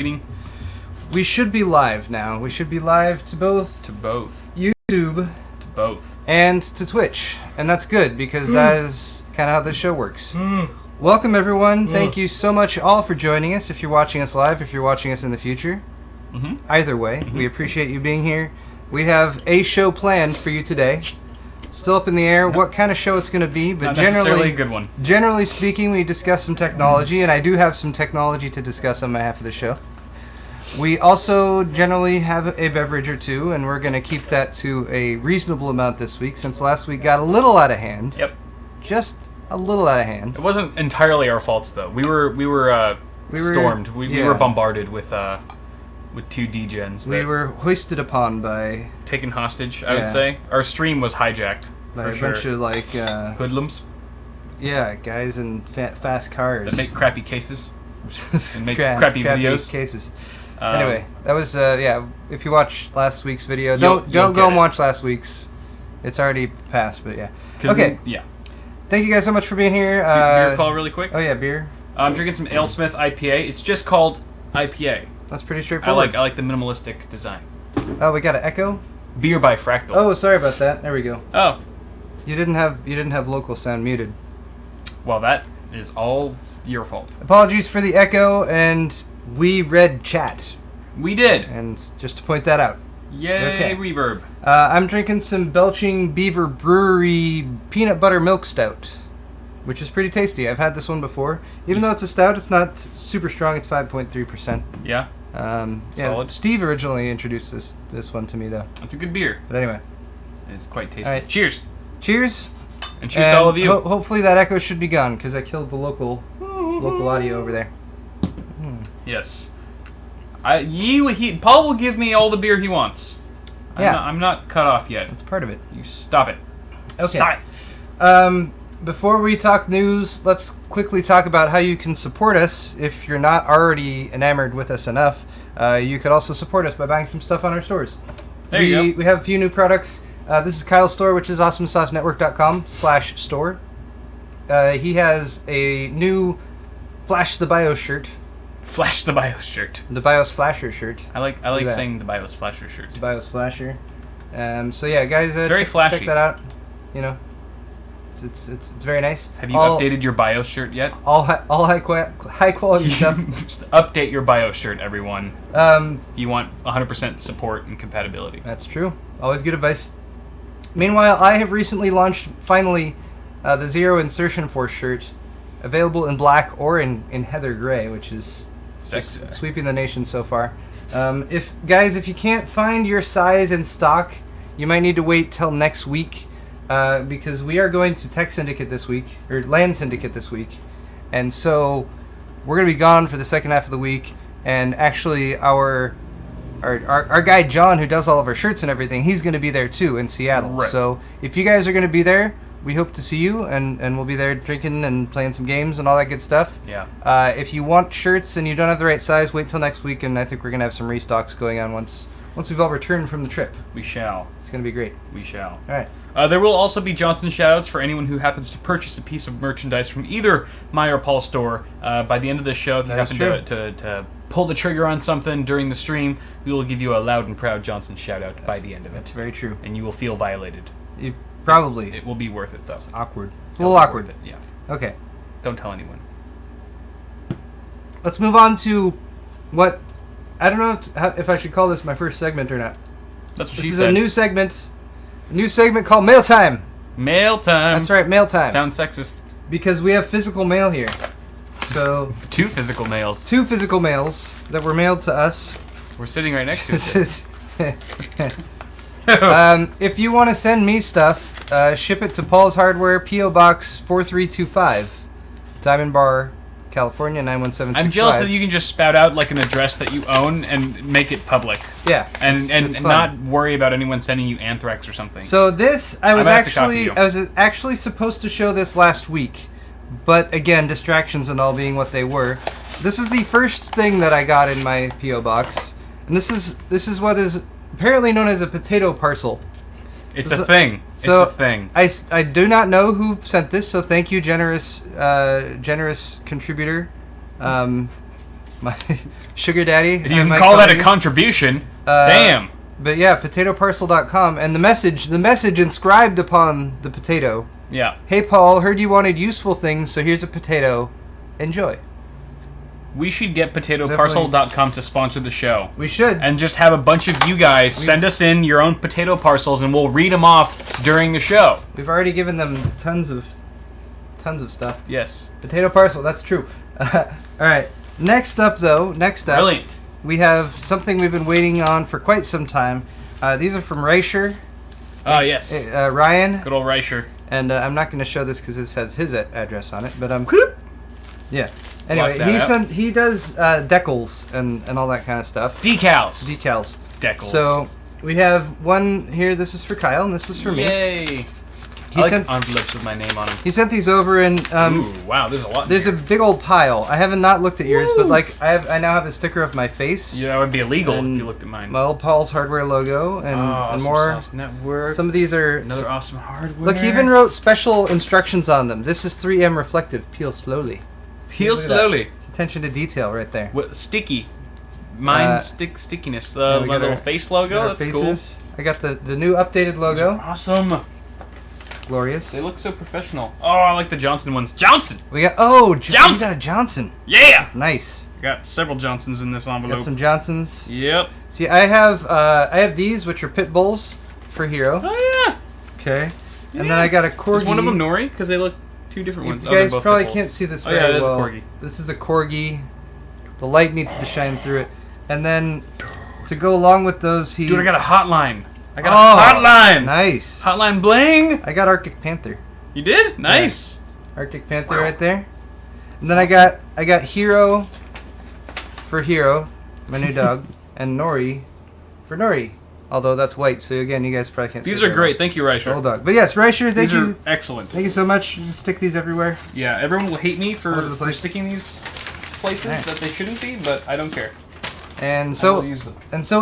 We should be live now. We should be live to both YouTube To both. and to Twitch. And that's good because that is kind of how this show works. Welcome everyone. Thank you so much all for joining us. If you're watching us live, if you're watching us in the future. Either way, we appreciate you being here. We have a show planned for you today. Still up in the air what kind of show it's going to be, but Not necessarily a good one. Generally speaking, we discuss some technology, and I do have some technology to discuss on behalf of the show. We also generally have a beverage or two, and we're going to keep that to a reasonable amount this week, since last week got a little out of hand. Yep. Just a little out of hand. It wasn't entirely our faults though. We were stormed. We were bombarded with two degens. We were hoisted upon by taken hostage. I would say our stream was hijacked by for a bunch of like hoodlums. Yeah, guys in fast cars that make crappy cases and make crappy videos. Cases. Anyway, that was if you watched last week's video, don't go and watch last week's. It's already passed, but yeah. Okay. Thank you guys so much for being here. Beer call really quick. Oh yeah, beer. I'm drinking some AleSmith IPA. It's just called IPA. That's pretty straightforward. I like the minimalistic design. Oh, we got an echo. Beer by Fractal. Oh, sorry about that. There we go. Oh. You didn't have local sound muted. Well, that is all your fault. Apologies for the echo, and we read chat. We did. And just to point that out. Yay, reverb. I'm drinking some Belching Beaver Brewery Peanut Butter Milk Stout, which is pretty tasty. I've had this one before. Even though it's a stout, it's not super strong. It's 5.3%. Yeah. Solid. Steve originally introduced this one to me, though. It's a good beer. But anyway. It's quite tasty. All right. Cheers. Cheers. And cheers to all of you. Hopefully that echo should be gone, because I killed the local audio over there. Yes. Paul will give me all the beer he wants. I'm not cut off yet. That's part of it. You stop it. Okay. Stop it. Before we talk news, let's quickly talk about how you can support us. If you're not already enamored with us enough, you could also support us by buying some stuff on our stores. There you go. We have a few new products. This is Kyle's store, which is awesomesaucenetwork.com/store. He has a new Flash the BIOS shirt. Flash the BIOS shirt. The BIOS Flasher shirt. I like saying the BIOS Flasher shirt. It's BIOS Flasher. So yeah, guys, it's very flashy. Check that out. You know, it's very nice. Have you updated your BIOS shirt yet? All high quality stuff. Just update your BIOS shirt, everyone. You want 100% support and compatibility. That's true. Always good advice. Meanwhile, I have recently launched finally the Zero Insertion Force shirt, available in black or in heather gray, which is sweeping the nation so far. If you can't find your size in stock, you might need to wait till next week, because we are going to Tech Syndicate this week, or Land Syndicate this week, and so we're going to be gone for the second half of the week. And actually, our guy John, who does all of our shirts and everything, he's going to be there too in Seattle. Right. So if you guys are going to be there, we hope to see you, and we'll be there drinking and playing some games and all that good stuff. Yeah. If you want shirts and you don't have the right size, wait till next week, and I think we're going to have some restocks going on once we've all returned from the trip. We shall. It's going to be great. We shall. All right. There will also be Johnson shoutouts for anyone who happens to purchase a piece of merchandise from either my or Paul's store. By the end of the show, if you happen to pull the trigger on something during the stream, we will give you a loud and proud Johnson shoutout by the end of it. That's very true. And you will feel violated. Probably. It will be worth it, though. It's awkward. It's a little awkward. Yeah. Okay. Don't tell anyone. Let's move on to what... I don't know if I should call this my first segment or not. That's what this she is said. A new segment called Mail Time. Mail Time. That's right, Mail Time. Sounds sexist. Because we have physical mail here. So... Two physical mails. Two physical mails that were mailed to us. We're sitting right next to This it. is... if you want to send me stuff, ship it to Paul's Hardware, P.O. Box 4325, Diamond Bar, California 91765. I'm jealous that you can just spout out like an address that you own and make it public. Yeah, and not worry about anyone sending you anthrax or something. So this, I was actually supposed to show this last week, but again, distractions and all being what they were. This is the first thing that I got in my P.O. Box, and this is what is apparently known as a potato parcel. It's a thing. So it's a thing. I do not know who sent this, so thank you, generous contributor. My sugar daddy. If you can call that a contribution, damn. But yeah, potatoparcel.com, and the message inscribed upon the potato. Yeah. Hey Paul, heard you wanted useful things, so here's a potato. Enjoy. We should get potatoparcel.com to sponsor the show. We should. And just have a bunch of you guys send us in your own potato parcels, and we'll read them off during the show. We've already given them tons of stuff. Yes. Potato parcel, that's true. All right. Next up, Brilliant. We have something we've been waiting on for quite some time. These are from Reicher. Yes. Ryan. Good old Reicher. And I'm not going to show this because this has his address on it. But yeah. Anyway, he does decals and all that kind of stuff. Decals. Decals. So we have one here. This is for Kyle, and this is for me. Yay. I like envelopes with my name on them. He sent these over, and ooh, wow, there's a lot. There's a big old pile. I haven't not looked at yours, but like I now have a sticker of my face. Yeah, that would be illegal if you looked at mine. My old Paul's Hardware logo and more. Sauce Network. Some of these are another awesome hardware. Look, he even wrote special instructions on them. This is 3M reflective. Peel slowly. Peel slowly. It's attention to detail right there. What sticky? Mine stickiness. My little face logo. That's faces. Cool. I got the new updated logo. Awesome. Glorious. They look so professional. Oh, I like the Johnson ones. Johnson! We got Johnson! We got a Johnson. Yeah! That's nice. I got several Johnsons in this envelope. Got some Johnsons. Yep. See, I have these, which are pit bulls for Hero. Oh, yeah. Okay. Yeah. And then I got a Corgi. Is one of them Nori? Because they look two different ones. You guys probably can't see this very well. Oh, yeah, that's a Corgi. This is a Corgi. The light needs to shine through it. And then, to go along with those, Dude, I got a hotline. A hotline! Nice. Hotline bling! I got Arctic Panther. You did? Nice. Yeah. Arctic Panther right there. And then awesome. I got Hero for Hero, my new dog, and Nori for Nori. Although that's white, so again, you guys probably can't see. These are great. Thank you, Reicher. Old dog. But yes, Reicher, thank you. These are excellent. Thank you so much. Just stick these everywhere. Yeah, everyone will hate me for sticking these places that they shouldn't be, but I don't care. And so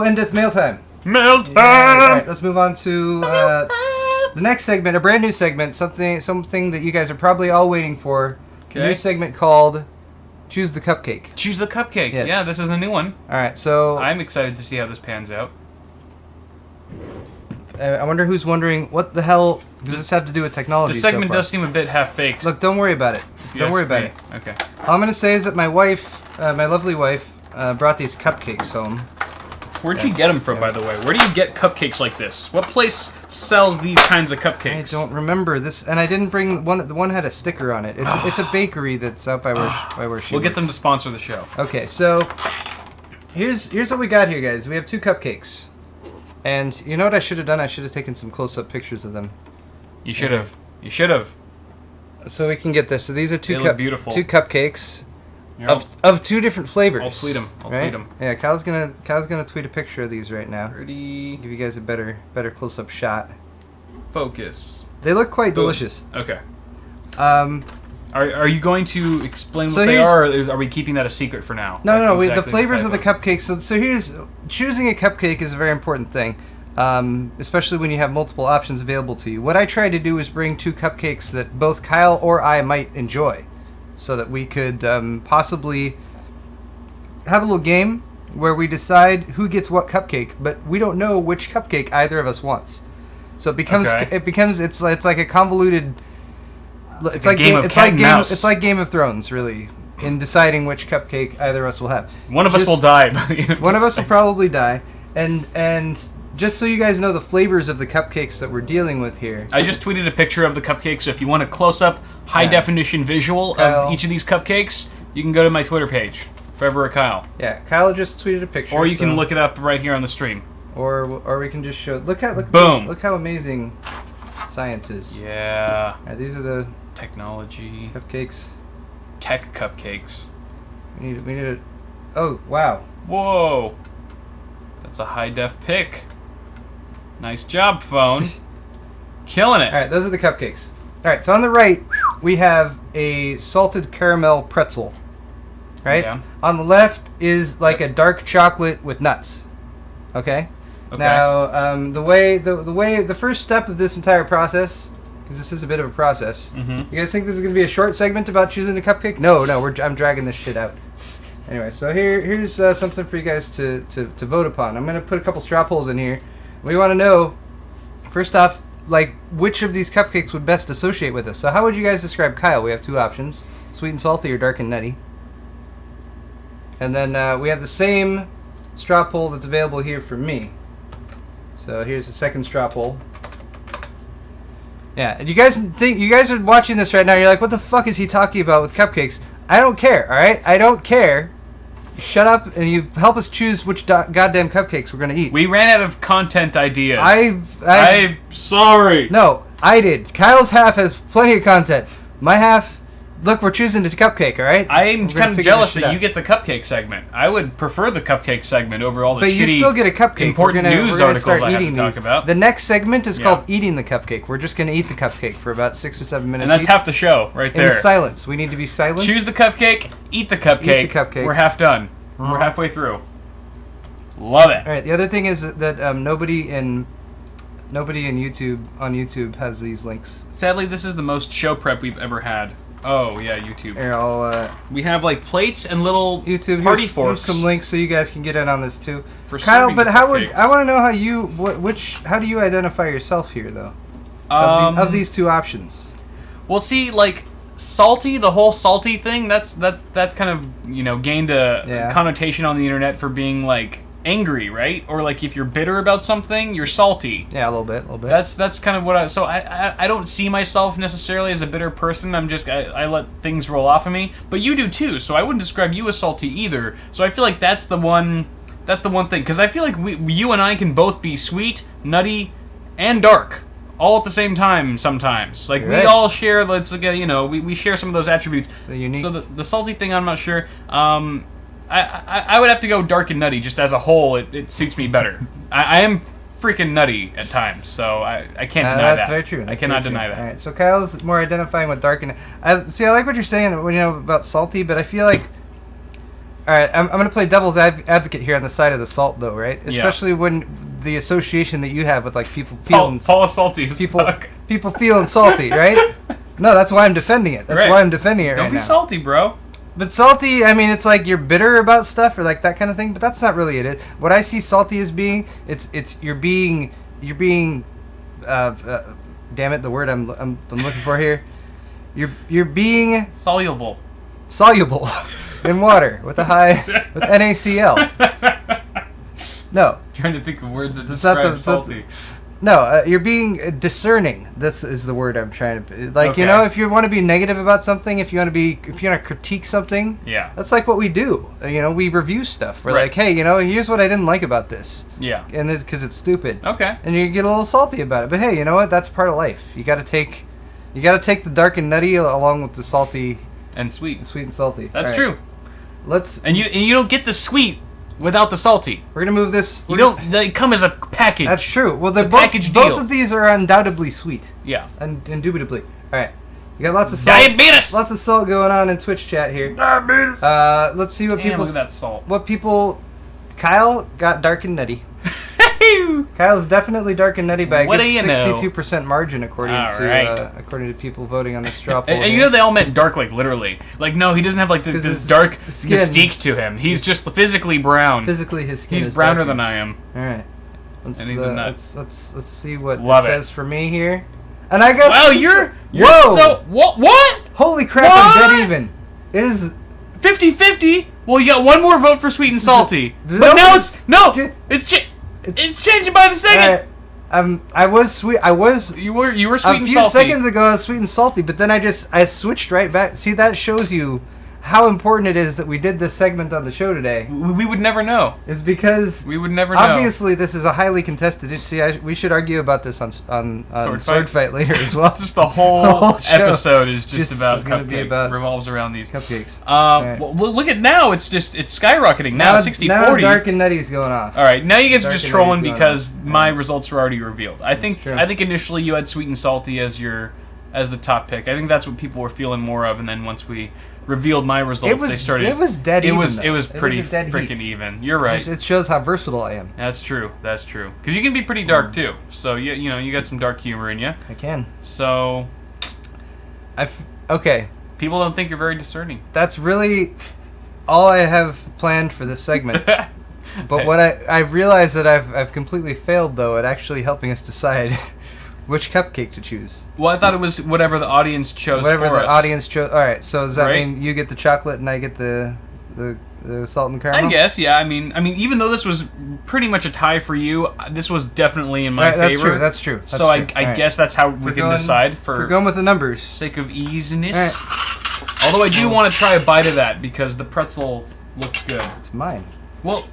endeth mail time. Mail time! All right, let's move on to the next segment, a brand new segment, something that you guys are probably all waiting for. Okay. A new segment called Choose the Cupcake. Choose the Cupcake. Yes. Yeah, this is a new one. All right, so I'm excited to see how this pans out. I wonder who's wondering, what the hell does this have to do with technology? The segment does seem a bit half-baked. Look, don't worry about it. Don't worry about it. Okay. All I'm going to say is that my wife, my lovely wife, brought these cupcakes home. Where'd you get them from, by the way? Where do you get cupcakes like this? What place sells these kinds of cupcakes? I don't remember this, and I didn't bring one. The one had a sticker on it. It's a bakery that's out by where she We'll works. get them to sponsor the show. Okay, so here's what we got here, guys. We have 2 cupcakes, and you know what I should have done? I should have taken some close-up pictures of them. You should have. You should have. So we can get this. So these are 2 beautiful. 2 cupcakes. Of 2 different flavors. I'll tweet them. I'll right? tweet them. Yeah, Kyle's gonna tweet a picture of these right now. Pretty. Give you guys a better close-up shot. Focus. They look quite delicious. Okay. Are you going to explain what they are, or are we keeping that a secret for now? No. The flavors of the cupcakes. So here's choosing a cupcake is a very important thing, especially when you have multiple options available to you. What I tried to do is bring 2 cupcakes that both Kyle or I might enjoy, so that we could possibly have a little game where we decide who gets what cupcake, but we don't know which cupcake either of us wants. So it becomes it's like a convoluted. It's like Game of Thrones, really, in deciding which cupcake either of us will have. One of us will die. One of us will probably die, and just so you guys know the flavors of the cupcakes that we're dealing with here. I just tweeted a picture of the cupcakes, so if you want a close-up, high-definition visual of each of these cupcakes, you can go to my Twitter page, Forever a Kyle. Yeah, Kyle just tweeted a picture. Or you can look it up right here on the stream. Or we can just show. Boom! Look how amazing science is. Yeah. All right, these are the technology cupcakes. Tech cupcakes. We need a. Oh wow! Whoa! That's a high-def pic. Nice job, phone. Killing it. All right, those are the cupcakes. All right, so on the right we have a salted caramel pretzel. Right. Yeah. On the left is like a dark chocolate with nuts. Okay. Now, the first step of this entire process, because this is a bit of a process. Mm-hmm. You guys think this is going to be a short segment about choosing a cupcake? No, I'm dragging this shit out. Anyway, so here's something for you guys to vote upon. I'm gonna put a couple straw polls in here. We want to know, first off, like which of these cupcakes would best associate with us. So how would you guys describe Kyle? We have two options: sweet and salty or dark and nutty. And then we have the same straw poll that's available here for me. So here's the second straw poll. Yeah, and you guys are watching this right now. You're like, what the fuck is he talking about with cupcakes? I don't care. All right, I don't care. Shut up and you help us choose which goddamn cupcakes we're gonna eat. We ran out of content ideas. I'm sorry. No, I did. Kyle's half has plenty of content. My half, look, we're choosing the cupcake, all right? I'm kind of jealous that you get the cupcake segment. I would prefer the cupcake segment over all the But you still get a cupcake. Important news articles start I have eating to talk these. about. The next segment is called Eating the Cupcake. We're just going to eat the cupcake for about 6 or 7 minutes. And that's each. half the show right there. In silence. We need to be silent. Choose the cupcake, eat the cupcake. Eat the cupcake. We're half done. We're halfway through. Love it. All right. The other thing is that nobody in YouTube has these links. Sadly, this is the most show prep we've ever had. Oh yeah, YouTube. Here, I'll. We have like plates and little YouTube party here's forks. some links so you guys can get in on this too. For Kyle, but how cupcakes. would I want to know how you how do you identify yourself here though? Of these two options. Well, see, like salty, the whole salty thing. That's kind of gained a connotation on the internet for being like angry, right? Or like if you're bitter about something, you're salty. Yeah, a little bit. That's kind of what I don't see myself necessarily as a bitter person. I let things roll off of me. But you do too, so I wouldn't describe you as salty either. So I feel like that's the one thing, because I feel like you and I can both be sweet, nutty, and dark all at the same time sometimes. Like we all share, we share some of those attributes. So unique. So the salty thing, I'm not sure. I would have to go dark and nutty just as a whole. It suits me better. I am freaking nutty at times, so I can't deny that. That's very true. I cannot deny that. All right, so Kyle's more identifying with dark and I like what you're saying about salty, but I feel like all right, I'm going to play devil's advocate here on the side of the salt though, right? Especially when the association that you have with like people feeling Paul is salty as fuck. People feeling salty, right? No, that's why I'm defending it. That's why I'm defending it right now. Don't be salty, bro. But salty, I mean, it's like you're bitter about stuff or like that kind of thing. But that's not really it. What I see salty as being, you're being, damn it, the word I'm looking for here. You're being soluble in water with NaCl. No. Trying to think of words that describe salty. No, you're being discerning. This is the word I'm trying to. Like, if you want to be negative about something, if you want to critique something, that's like what we do. We review stuff. We're like, hey, here's what I didn't like about this. Yeah. And this because it's stupid. Okay. And you get a little salty about it, but hey, you know what? That's part of life. You got to take the dark and nutty along with the salty and sweet. Sweet and salty. That's true. And you don't get the sweet without the salty. We're gonna move this. They come as a package. That's true. Well, both of these are undoubtedly sweet. Yeah. Indubitably. All right. You got lots of salt. Diabetes. Lots of salt going on in Twitch chat here. Diabetes. Let's see what people. Look at that salt. Kyle got dark and nutty. Kyle's definitely dark and nutty by a good 62% margin according to people voting on the straw poll. And they all meant dark, like literally. Like no, he doesn't have like this dark mystique to him. He's just physically brown. Physically, his skin. He's browner than I am. All right. Let's see what Love it says for me here. And I guess. Wow, you're so what? Holy crap! I'm dead even. It is 50-50. Well, you got one more vote for sweet and salty. But now it's changing by the second. I was sweet. You were sweet and salty. A few seconds ago, I was sweet and salty, but then I switched right back. See, that shows you how important it is that we did this segment on the show today. We would never know. It's because we would never know. Obviously, this is a highly contested issue. See, we should argue about this on Sword Fight later as well. Just the whole episode is just about cupcakes. Revolves around these cupcakes. Well, look at now. It's skyrocketing now. 60-40. Now dark and nutty's going off. All right, now you guys are just trolling because my results were already revealed. I think initially you had sweet and salty as the top pick. I think that's what people were feeling more of, and then once we revealed my results, they started. It was dead even. It was pretty freaking even. You're right. It shows how versatile I am. That's true. Because you can be pretty dark too. So you got some dark humor in you. I can. So. Okay. People don't think you're very discerning. That's really. all I have planned for this segment. But what I've realized that I've completely failed, though, at actually helping us decide which cupcake to choose. Well, I thought it was whatever the audience chose Whatever for the us. audience chose. All right, so does that mean you get the chocolate and I get the salt and caramel? I guess, yeah. I mean, even though this was pretty much a tie for you, this was definitely in my favor. That's true. So I guess that's how we can decide for going with the numbers. Sake of easiness. Right. Although I do want to try a bite of that because the pretzel looks good. It's mine. Well,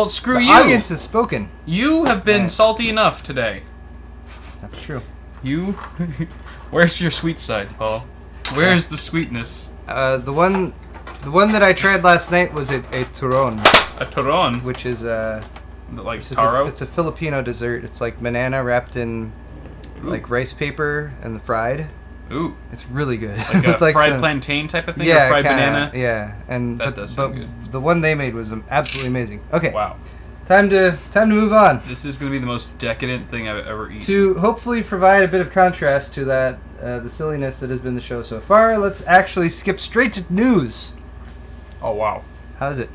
screw you. The audience has spoken. You have been salty enough today. That's true. You. Where's your sweet side, Paul? Where's the sweetness? The one that I tried last night was a turon. A turon, which is like taro. It's a Filipino dessert. It's like banana wrapped in like rice paper and fried. Ooh, it's really good. Like a fried plantain type of thing. Yeah, or fried kinda, banana. Yeah, and that does sound good. The one they made was absolutely amazing. Okay. Wow. Time to move on. This is going to be the most decadent thing I've ever eaten. To hopefully provide a bit of contrast to that, the silliness that has been the show so far, let's actually skip straight to news. Oh, wow. How is it?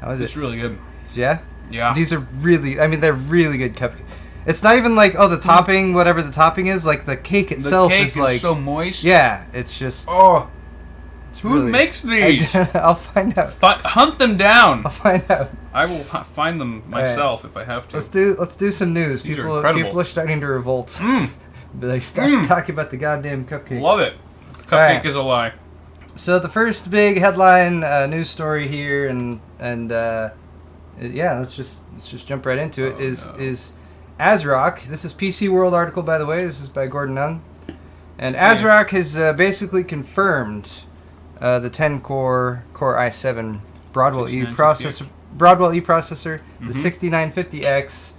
It's really good. Yeah? Yeah. These are really, they're really good cupcakes. It's not even like, the topping, whatever the topping is, like the cake itself is like... so moist. Yeah, it's just... Oh. Who really, makes these? I'll find out. Hunt them down. I'll find out. I will find them myself if I have to. Let's do some news. People are starting to revolt. They start talking about the goddamn cupcakes. Love it. Cupcake is a lie. So the first big headline news story here, and let's just jump right into it. Is ASRock. This is PC World article, by the way. This is by Gordon Nunn, and ASRock has basically confirmed the 10-core Core i7 Broadwell-E processor. Broadwell-E processor, the 6950X.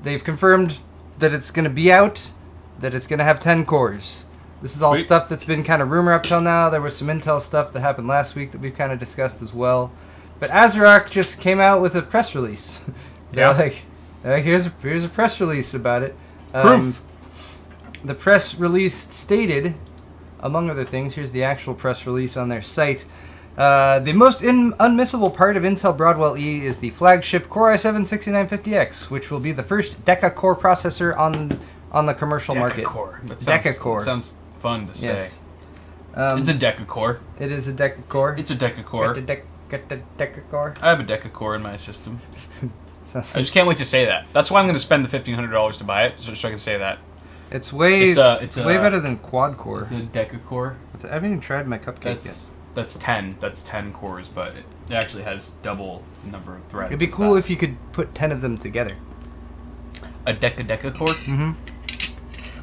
They've confirmed that it's going to be out, that it's going to have 10 cores. This is all stuff that's been kind of rumor up till now. There was some Intel stuff that happened last week that we've kind of discussed as well. But ASRock just came out with a press release. They're like, here's a press release about it. Proof. The press release stated, among other things, here's the actual press release on their site. The most unmissable part of Intel Broadwell-E is the flagship Core i7 6950X, which will be the first deca-core processor on the commercial market. Deca-core. That sounds fun to say. Yes. It's a deca-core. It is a deca-core. It's a deca-core. Get the deca-core. I have a deca-core in my system. I just can't wait to say that. That's why I'm going to spend the $1,500 to buy it, so I can say that. It's way better than quad-core. It's a deca-core. I haven't even tried my cupcake yet. That's 10. That's 10 cores, but it actually has double the number of threads. It'd be cool if you could put 10 of them together. A deca core? Mm-hmm.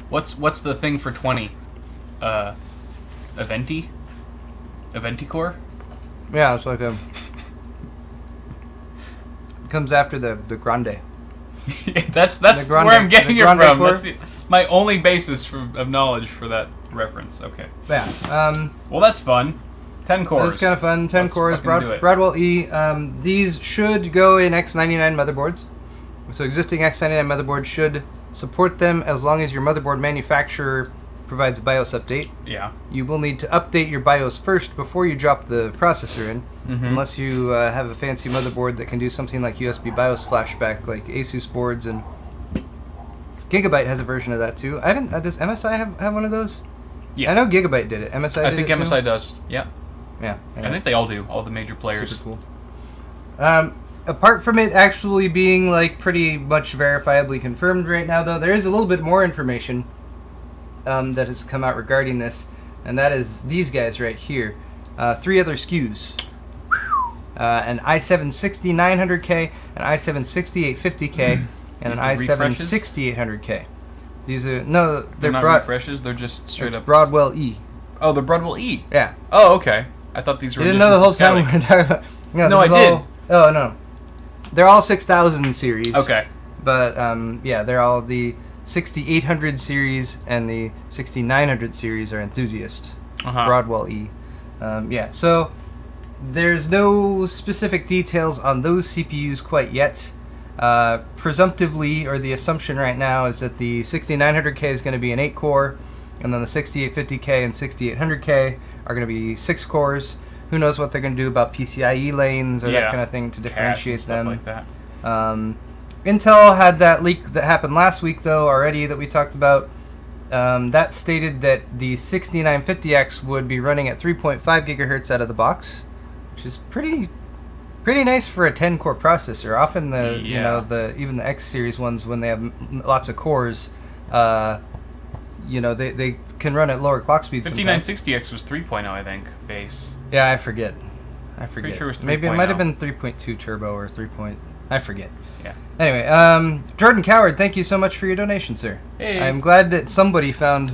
What's the thing for 20? Aventi core? Yeah, it's like it comes after the Grande. that's where I'm getting it from. That's my only basis of knowledge for that reference. Okay. Yeah. Well, that's fun. 10 cores. That's kind of fun. 10 cores. Broadwell-E. These should go in X99 motherboards. So existing X99 motherboards should support them as long as your motherboard manufacturer provides a BIOS update. Yeah. You will need to update your BIOS first before you drop the processor in, unless you have a fancy motherboard that can do something like USB BIOS flashback, like Asus boards, and Gigabyte has a version of that too. Does MSI have one of those? Yeah. I know Gigabyte did it. MSI I did think it too? MSI does. Yeah. Yeah. I think they all do. All the major players. Super cool. Apart from it actually being like pretty much verifiably confirmed right now, though, there is a little bit more information that has come out regarding this, and that is these guys right here. 3 other SKUs. An i7-6900K, an i7-6850K, and an i7-6800K. They're not refreshes, they're just straight up Broadwell-E. Oh, the Broadwell-E. Yeah. Oh, okay. I thought these were. You didn't know the whole time we were talking about. No, I did. Oh no, they're all 6000 series. Okay. But they're all the 6800 series and the 6900 series are enthusiast. Broadwell-E. So there's no specific details on those CPUs quite yet. Presumptively, or the assumption right now, is that the 6900K is going to be an 8-core, and then the 6850K and 6800K are going to be 6 cores. who knows what they're going to do about PCIe lanes or that kind of thing to differentiate them. Like that. Intel had that leak that happened last week, though, already that we talked about. That stated that the 6950X would be running at 3.5 gigahertz out of the box, which is pretty nice for a 10-core processor. Often even the X series ones, when they have lots of cores, they can run at lower clock speeds. 5960X was 3.0, I think, base. Yeah, I forget. Pretty sure it was 3.0. Maybe it might have been 3.2 turbo or 3. I forget. Yeah. Anyway, Jordan Coward, thank you so much for your donation, sir. Hey. I'm glad that somebody found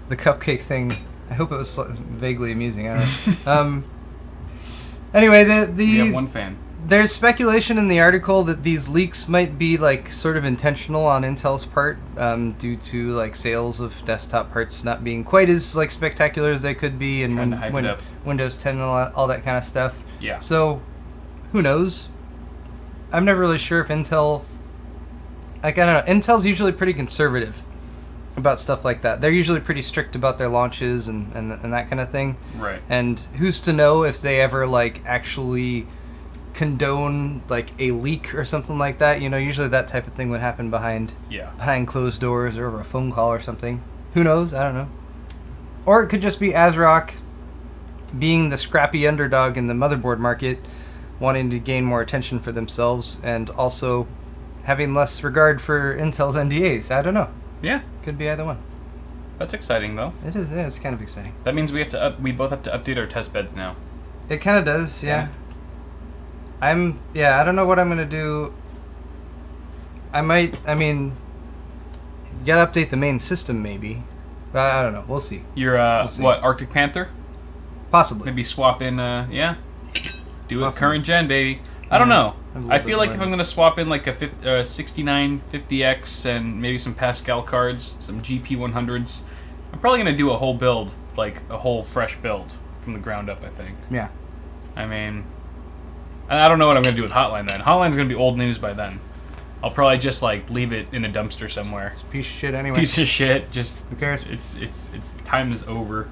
the cupcake thing. I hope it was vaguely amusing. I don't know. Anyway, we have one fan. There's speculation in the article that these leaks might be like sort of intentional on Intel's part, due to like sales of desktop parts not being quite as like spectacular as they could be, and when Windows 10 and all that kind of stuff. Yeah. So, who knows? I'm never really sure if Intel. Like, I don't know. Intel's usually pretty conservative about stuff like that. They're usually pretty strict about their launches and that kind of thing. Right. And who's to know if they ever like actually condone like a leak or something like that? Usually that type of thing would happen behind closed doors or over a phone call or something. Who knows? I don't know. Or it could just be ASRock being the scrappy underdog in the motherboard market, wanting to gain more attention for themselves, and also having less regard for Intel's NDAs. I don't know. Yeah. Could be either one. That's exciting, though. It is. Yeah, it's kind of exciting. That means we both have to update our test beds now. It kind of does, yeah. I don't know what I'm going to do. You gotta update the main system, maybe. But I don't know. We'll see. You're, we'll see. What, Arctic Panther? Possibly. Maybe swap in, Do it current gen, baby. I don't know. I feel like if I'm going to swap in like a 6950X and maybe some Pascal cards, some GP100s, I'm probably going to do a whole build, like a whole fresh build from the ground up, I think. Yeah. I mean, I don't know what I'm going to do with Hotline then. Hotline's going to be old news by then. I'll probably just like leave it in a dumpster somewhere. It's a piece of shit anyway. Piece of shit. Just who cares? It's time is over.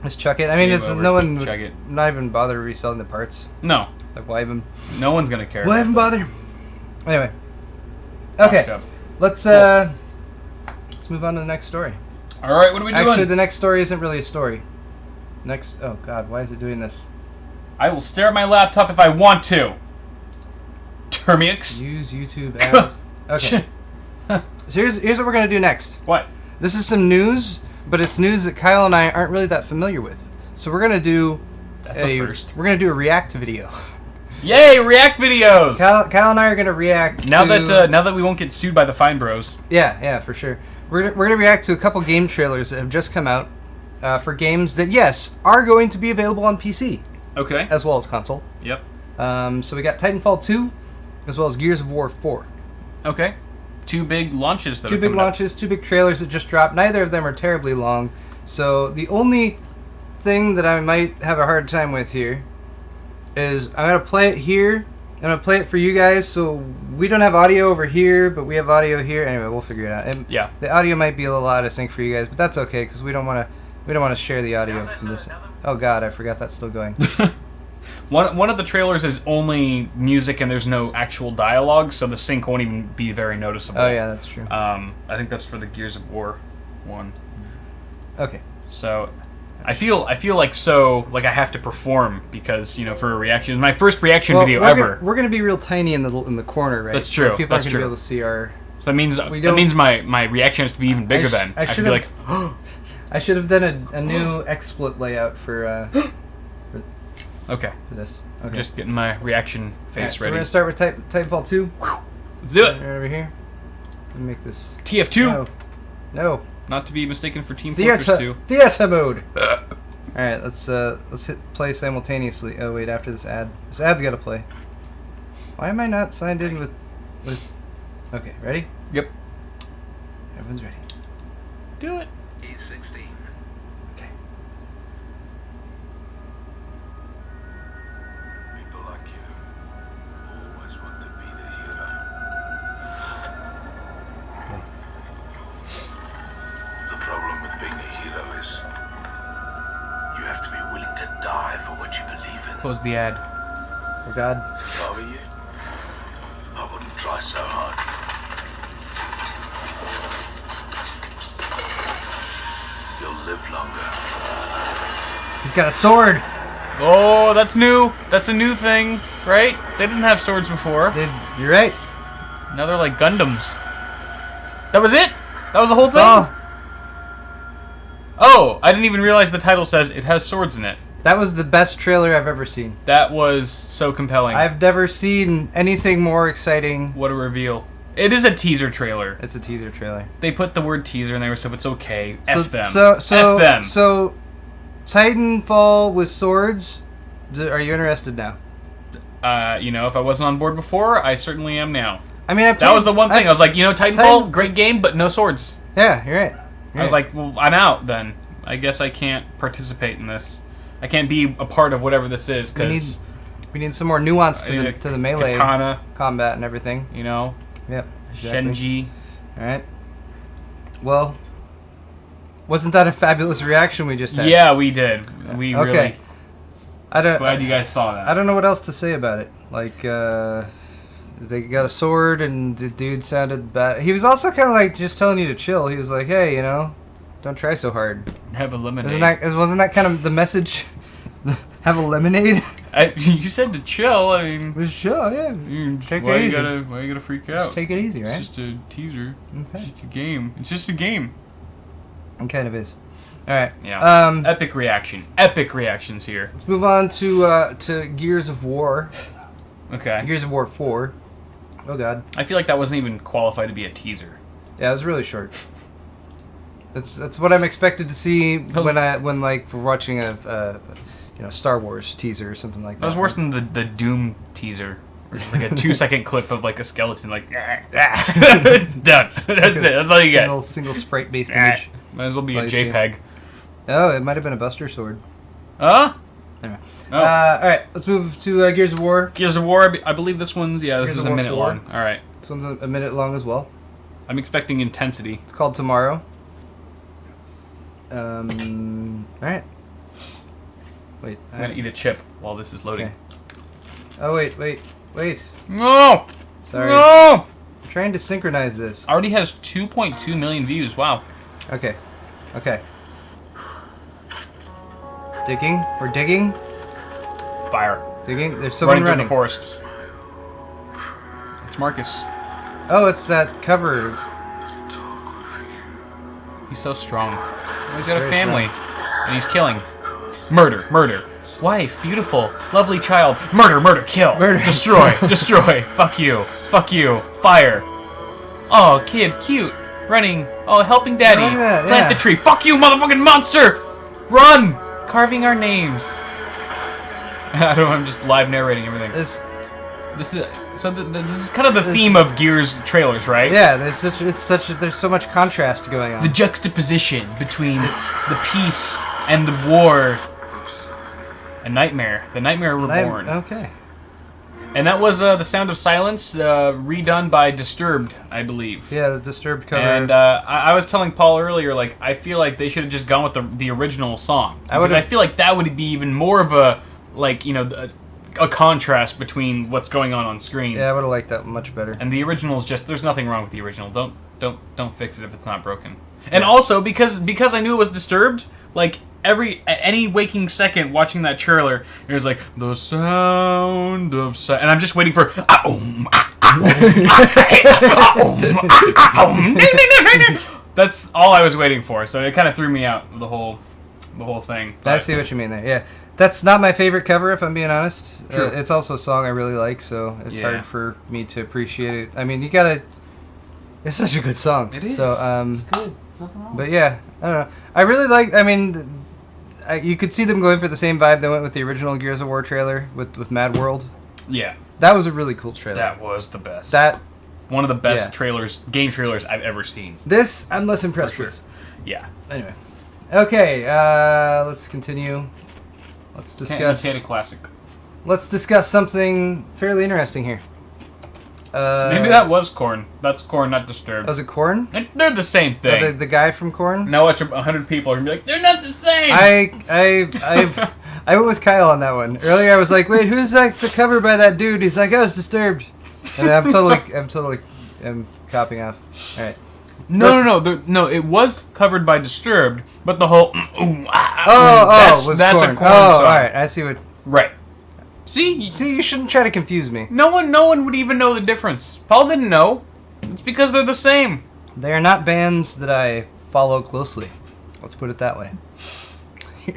Let's chuck it. I mean, no one chuck it. Not even bother reselling the parts. No. Like, why even? No one's gonna care. Why even bother? Anyway. Okay. Let's move on to the next story. All right. What are we doing? Actually, the next story isn't really a story. Oh God, why is it doing this? I will stare at my laptop if I want to. Termix. Use YouTube ads. Okay. So here's what we're gonna do next. What? This is some news, but it's news that Kyle and I aren't really that familiar with. So we're gonna do We're gonna do a React video. Yay, React videos! Kyle and I are gonna react now that we won't get sued by the Fine Bros. Yeah, for sure. We're gonna react to a couple game trailers that have just come out for games that are going to be available on PC. Okay. As well as console. Yep. So we got Titanfall 2, as well as Gears of War 4. Okay. Two big launches. Two big trailers that just dropped. Neither of them are terribly long. So the only thing that I might have a hard time with here is I'm going to play it here. I'm going to play it for you guys, so we don't have audio over here, but we have audio here. Anyway, we'll figure it out. And yeah. The audio might be a little out of sync for you guys, but that's okay, because we don't want to share the audio from this. Oh God, I forgot that's still going. One of the trailers is only music and there's no actual dialogue, so the sync won't even be very noticeable. Oh yeah, that's true. I think that's for the Gears of War one. Okay. So I feel like I have to perform because for a reaction, my first reaction video ever. We're gonna be real tiny in the corner, right? That's true. So people aren't gonna be able to see our. So that means my reaction has to be even bigger then. I should be like. I should have done a new XSplit layout for. Okay. For this. Okay. Just getting my reaction face ready. So we're gonna start with Titanfall 2. Let's do it. Right over here. Let me make this. TF2. No. Not to be mistaken for Team Fortress 2. Theater mode. All right, let's hit play simultaneously. Oh wait, after this ad. This ad's got to play. Why am I not signed in with? Okay, ready? Yep. Everyone's ready. Do it. Okay. People like you always want to be the hero. Okay. The problem with being a hero is you have to be willing to die for what you believe Close the ad. Oh God. If I were you, I wouldn't try so hard. You'll live longer. He's got a sword. Oh, that's new. That's a new thing, right? They didn't have swords before. You're right. Now they're like Gundams. That was it? That was the whole thing? Oh, I didn't even realize the title says it has swords in it. That was the best trailer I've ever seen. That was so compelling. I've never seen anything more exciting. What a reveal. It is a teaser trailer. It's a teaser trailer. They put the word teaser in there, so it's okay. F them. F them. So, Titanfall with swords. Are you interested now? if I wasn't on board before, I certainly am now. I mean, that was the one thing. I was like, Titanfall, great game, but no swords. Yeah, you're right. I was like, well, I'm out then. I guess I can't participate in this. I can't be a part of whatever this is because we need some more nuance to the melee katana combat and everything. Yep. Exactly. Shenji. All right. Well, wasn't that a fabulous reaction we just had? Yeah, we did. We really. Glad you guys saw that. I don't know what else to say about it. Like, they got a sword, and the dude sounded bad. He was also kind of like just telling you to chill. He was like, "Hey, don't try so hard. Have a lemonade." Wasn't that kind of the message? Have a lemonade. You said to chill. I mean, it was chill. Yeah. Why you gotta freak out? Just take it easy, right? It's just a teaser. Okay. It's just a game. It's just a game. It kind of is. All right. Yeah. Epic reaction. Epic reactions here. Let's move on to Gears of War. Okay. Gears of War 4. Oh God. I feel like that wasn't even qualified to be a teaser. Yeah, it was really short. That's what I'm expected to see when we're watching a Star Wars teaser or something like that. That was worse than the Doom teaser. Like a 2-second clip of like a skeleton like done. That's it. That's all you get. Single sprite based image. Might as well be a JPEG. Oh, it might have been a Buster Sword. Huh? Anyway. Oh. All right, let's move to Gears of War. Gears of War. I believe this one's this is a minute 4. long. All right. This one's a minute long as well. I'm expecting intensity. It's called Tomorrow. All right. Wait. I'm gonna eat a chip while this is loading. Okay. Oh wait. No. Sorry. No. I'm trying to synchronize this. Already has 2.2 million views. Wow. Okay. Digging. We're digging. Fire. Digging. There's someone running. Through the forest. It's Marcus. Oh, it's that cover. He's so strong. He's got a family. And he's killing. Murder. Wife, beautiful, lovely child. Murder, kill. Destroy. Fuck you. Fire. Oh, kid, cute. Running. Oh, helping daddy. Plant the tree. Fuck you, motherfucking monster. Run. Carving our names. I'm just live narrating everything. This is kind of the theme of Gears trailers, right? Yeah, there's so much contrast going on. The juxtaposition between the peace and the war. A nightmare. The Nightmare Reborn. Okay. And that was The Sound of Silence, redone by Disturbed, I believe. Yeah, the Disturbed cover. And I was telling Paul earlier, like, I feel like they should have just gone with the original song. Because I feel like that would be even more of a contrast between what's going on screen. Yeah, I would have liked that much better. And the original is just, there's nothing wrong with the original. Don't fix it if it's not broken. And also, because I knew it was Disturbed, like, any waking second watching that trailer, it was like the sound of and I'm just waiting for that's all I was waiting for. So it kind of threw me out the whole thing. I see what you mean there. Yeah, that's not my favorite cover if I'm being honest. Sure. It's also a song I really like, so it's hard for me to appreciate it. I mean, it's such a good song. It is. So it's good. There's nothing wrong. But yeah, I don't know. I really like. I mean. You could see them going for the same vibe they went with the original Gears of War trailer with Mad World. Yeah. That was a really cool trailer. That was the best. One of the best game trailers I've ever seen. This, I'm less impressed with. Yeah. Anyway. Okay, let's continue. Let's discuss... Candy Classic. Let's discuss something fairly interesting here. Maybe that was Korn. That's Korn, not Disturbed. Was it Korn? They're the same thing. The guy from Korn? Now watch 100 people are going to be like, they're not the same! I went with Kyle on that one. Earlier I was like, wait, who's like the cover by that dude? He's like, I was Disturbed. And I'm totally copying off. All right. No. It was covered by Disturbed, but the whole that's Korn. a Korn song. All right. I see what. Right. See, you shouldn't try to confuse me. no one would even know the difference. Paul didn't know. It's because they're the same. They are not bands that I follow closely. Let's put it that way.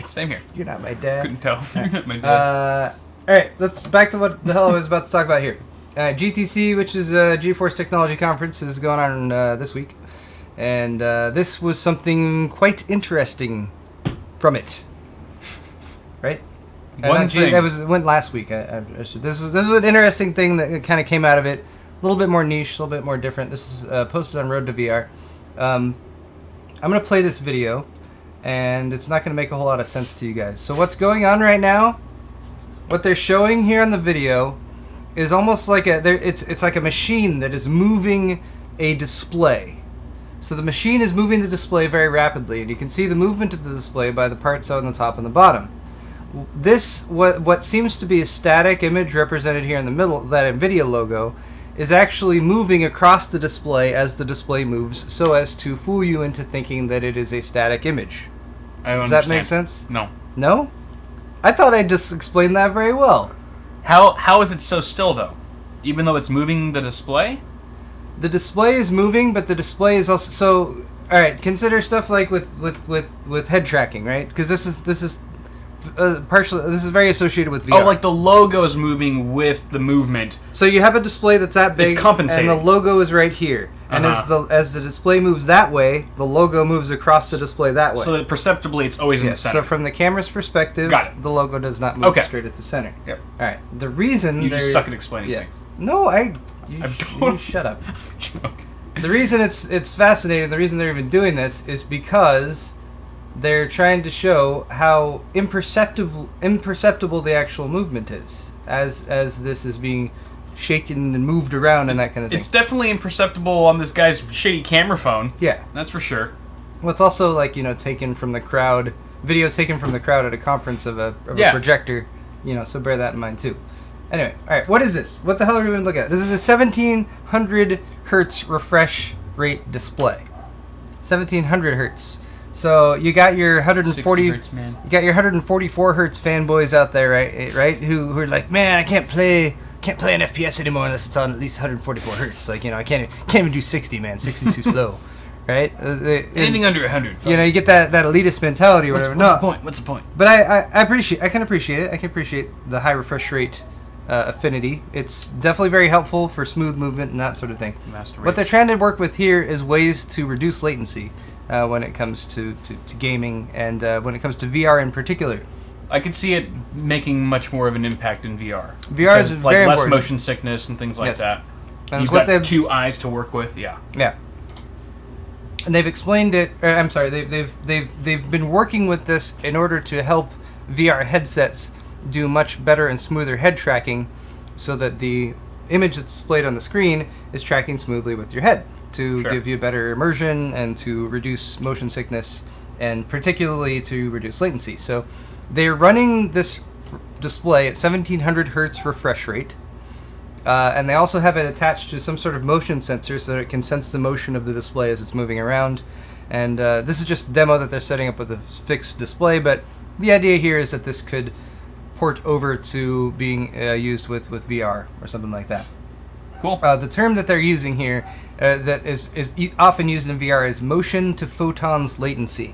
Same here. You're not my dad. Couldn't tell. You're not my dad. All right, let's back to what the hell I was about to talk about here. GTC, which is GeForce Technology Conference, is going on this week, and this was something quite interesting from it. Right? One thing. It went last week. This is an interesting thing that kind of came out of it. A little bit more niche, a little bit more different. This is posted on Road to VR. I'm going to play this video, and it's not going to make a whole lot of sense to you guys. So what's going on right now, what they're showing here on the video, is almost like it's like a machine that is moving a display. So the machine is moving the display very rapidly, and you can see the movement of the display by the parts on the top and the bottom. What seems to be a static image represented here in the middle, that NVIDIA logo, is actually moving across the display as the display moves, so as to fool you into thinking that it is a static image. Does that make sense? No. No? I thought I just explained that very well. How is it so still though? Even though it's moving the display? The display is moving, but the display is also so. All right, consider stuff like with head tracking, right? Because this is partially, this is very associated with VR. Oh, like the logo's moving with the movement. So you have a display that's that big, It's compensating. and the logo is right here. And as the display moves that way, the logo moves across the display that way. So that perceptibly it's always in the center. So from the camera's perspective, the logo does not move straight at the center. Yep. All right. The reason you just suck at explaining things. No, you shut up. The reason it's fascinating, the reason they're even doing this is because they're trying to show how imperceptible the actual movement is as this is being shaken and moved around and that kind of thing. It's definitely imperceptible on this guy's shitty camera phone. Yeah. That's for sure. Well, it's also like, taken from the crowd, video taken from the crowd at a conference of a projector, so bear that in mind too. Anyway, all right, what is this? What the hell are we going to look at? This is a 1700 hertz refresh rate display. 1700 hertz. So you got your 140, hertz, man. You got your 144 hertz fanboys out there, right? Who are like, man, I can't play an FPS anymore unless it's on at least 144 hertz. Like, I can't even do 60, man. 60's too slow, right? Anything under 100. You get that elitist mentality or whatever. What's the point? But I can appreciate it. I can appreciate the high refresh rate affinity. It's definitely very helpful for smooth movement and that sort of thing. What they're trying to work with here is ways to reduce latency when it comes to gaming and when it comes to VR in particular. I could see it making much more of an impact in VR. VR is very less important. motion sickness and things like that. And You've got 2 eyes to work with. Yeah. And they've explained it. I'm sorry. They've been working with this in order to help VR headsets do much better and smoother head tracking, so that the image that's displayed on the screen is tracking smoothly with your head to give you better immersion and to reduce motion sickness and particularly to reduce latency. So they're running this display at 1700 hertz refresh rate, and they also have it attached to some sort of motion sensor so that it can sense the motion of the display as it's moving around. And this is just a demo that they're setting up with a fixed display, but the idea here is that this could port over to being used with VR or something like that. Cool. The term that they're using here that is often used in VR is motion to photons latency,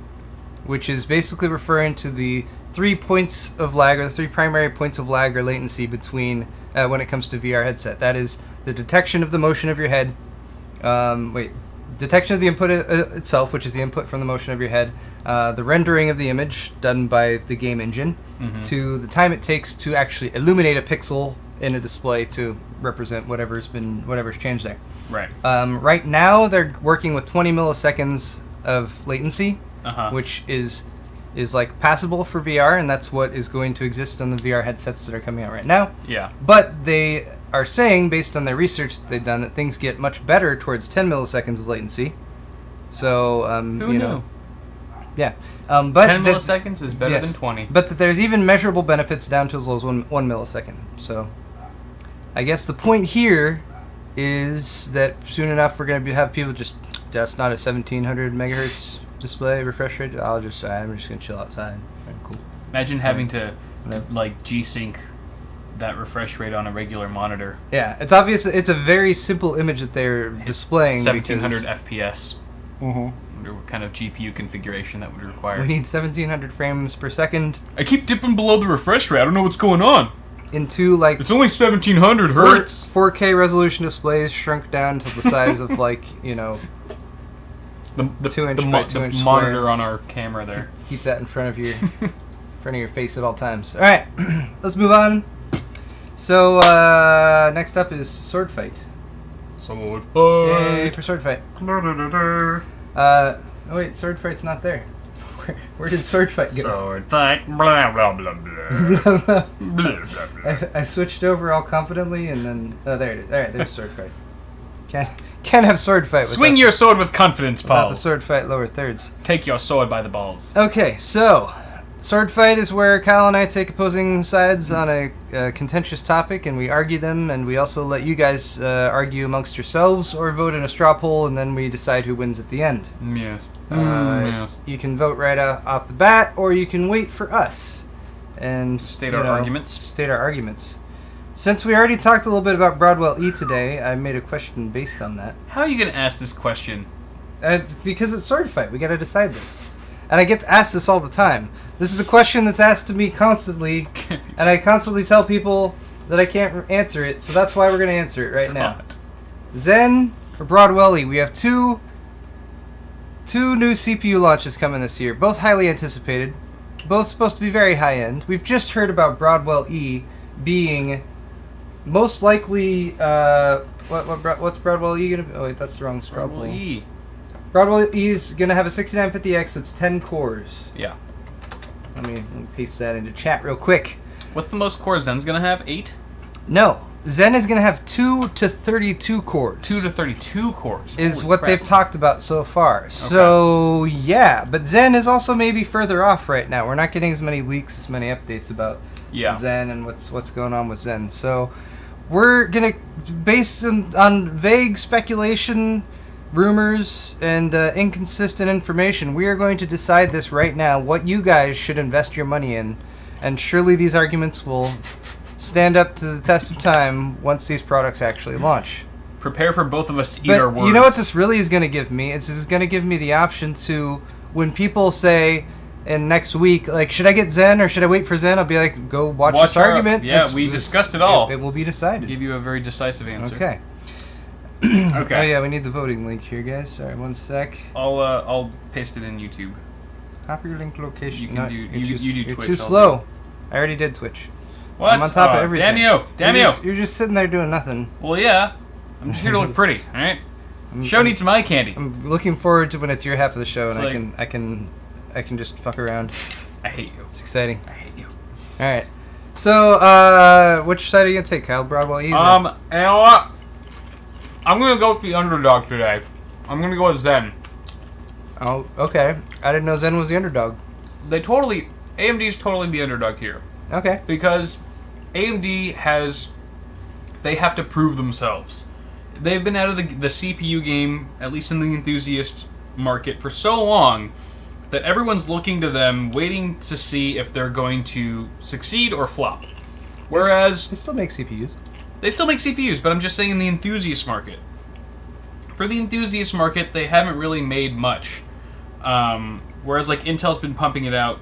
which is basically referring to the 3 points of lag, or the 3 primary points of lag or latency between when it comes to VR headset. That is the detection of the motion of your head. Detection of the input itself, which is the input from the motion of your head, the rendering of the image done by the game engine, to the time it takes to actually illuminate a pixel in a display to represent whatever's changed there. Right. Right now, they're working with 20 milliseconds of latency, which is like passable for VR, and that's what is going to exist on the VR headsets that are coming out right now. Yeah. But they are saying, based on their research that they've done, that things get much better towards 10 milliseconds of latency. So, Who knew? Yeah. But 10 milliseconds is better yes, than 20. But that there's even measurable benefits down to as low as 1 millisecond. So I guess the point here is that soon enough we're going to have people just, that's not a 1700 megahertz display refresh rate. I'm just going to chill outside. Right, cool. Imagine having to like G-Sync that refresh rate on a regular monitor. Yeah, it's obvious. It's a very simple image that they're displaying. 1700 FPS. I wonder what kind of GPU configuration that would require. We need 1700 frames per second. I keep dipping below the refresh rate. I don't know what's going on. Into like it's only 1700 hertz. 4K resolution displays shrunk down to the size of like the 2-inch by 2-inch monitor on our camera there. Keep that in front of your face at all times. All right, let's move on. So next up is sword fight. Sword Yay fight. for sword fight. Oh wait, sword fight's not there. Where did sword fight go? Sword fight. Blah blah blah blah. Blah, blah, blah. I switched over all confidently and then there it is. All right, there's sword fight. Can't have sword fight. Swing your sword with confidence, Paul. Without the sword fight lower thirds. Take your sword by the balls. Okay, so sword fight is where Kyle and I take opposing sides on a contentious topic and we argue them, and we also let you guys argue amongst yourselves or vote in a straw poll, and then we decide who wins at the end. Yes. Yes. You can vote right off the bat, or you can wait for us and state our arguments. State our arguments. Since we already talked a little bit about Broadwell-E today, I made a question based on that. How are you going to ask this question? Because it's sword fight. We got to decide this. And I get asked this all the time. This is a question that's asked to me constantly, and I constantly tell people that I can't answer it, so that's why we're going to answer it right now. Zen or Broadwell-E? We have two new CPU launches coming this year, both highly anticipated, both supposed to be very high-end. We've just heard about Broadwell-E being most likely, what's Broadwell-E going to be? Oh wait, that's the wrong straw poll. Broadwell-E. Broadwell-E is going to have a 6950X that's 10 cores. Yeah. Let me paste that into chat real quick. What's the most cores Zen's going to have? 8? No. Zen is going to have 2 to 32 cores. 2 to 32 cores. Is Holy what crap. they've talked about so far. Okay. So, yeah. But Zen is also maybe further off right now. We're not getting as many leaks, as many updates about Zen and what's going on with Zen. So, we're going to, based on vague speculation, rumors, and inconsistent information, we are going to decide this right now, what you guys should invest your money in. And surely these arguments will stand up to the test of time once these products actually launch. Prepare for both of us to eat our words. You know what this really is going to give me? This is going to give me the option to, when people say in next week, like, should I get Zen or should I wait for Zen? I'll be like, go watch this argument. Yeah, we discussed it all. It will be decided. Give you a very decisive answer. Okay. Okay. Oh yeah, we need the voting link here, guys. Sorry, one sec. I'll paste it in YouTube. Copy your link location. You can No, do you're Twitch. too slow. I already did Twitch. What? I'm on top of everything. Damn you! Damn you! You're just sitting there doing nothing. Well, yeah. I'm just here to look pretty. All right. Show needs some eye candy. I'm looking forward to when it's your half of the show, and It's I can just fuck around. I hate you. It's exciting. I hate you. All right. So, which side are you gonna take, Kyle? Broadwell-E? You know what? I'm gonna go with the underdog today. I'm gonna go with Zen. Oh, okay. I didn't know Zen was the underdog. AMD's totally the underdog here. Okay. Because AMD they have to prove themselves. They've been out of the CPU game, at least in the enthusiast market, for so long that everyone's looking to them, waiting to see if they're going to succeed or flop. Whereas they still make CPUs. They still make CPUs, but I'm just saying in the enthusiast market. For the enthusiast market, they haven't really made much. Whereas like Intel's been pumping it out,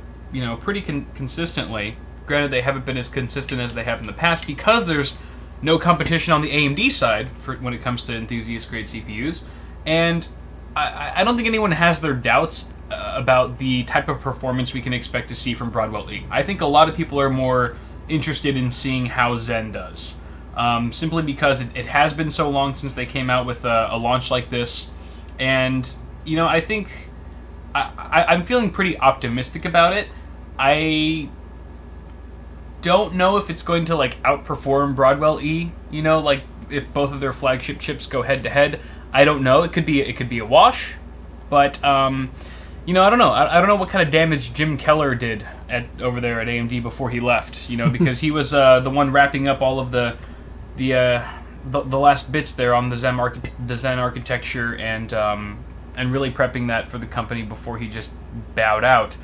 pretty consistently. Granted, they haven't been as consistent as they have in the past because there's no competition on the AMD side for when it comes to enthusiast-grade CPUs. And I don't think anyone has their doubts about the type of performance we can expect to see from Broadwell-E. I think a lot of people are more interested in seeing how Zen does. Simply because it has been so long since they came out with a launch like this. And, I think I'm feeling pretty optimistic about it. I don't know if it's going to outperform Broadwell-E, if both of their flagship chips go head to head. I don't know. It could be a wash, but you know, I don't know. I don't know what kind of damage Jim Keller did over there at AMD before he left. You know, because he was the one wrapping up all of the last bits there on the Zen architecture and really prepping that for the company before he just bowed out.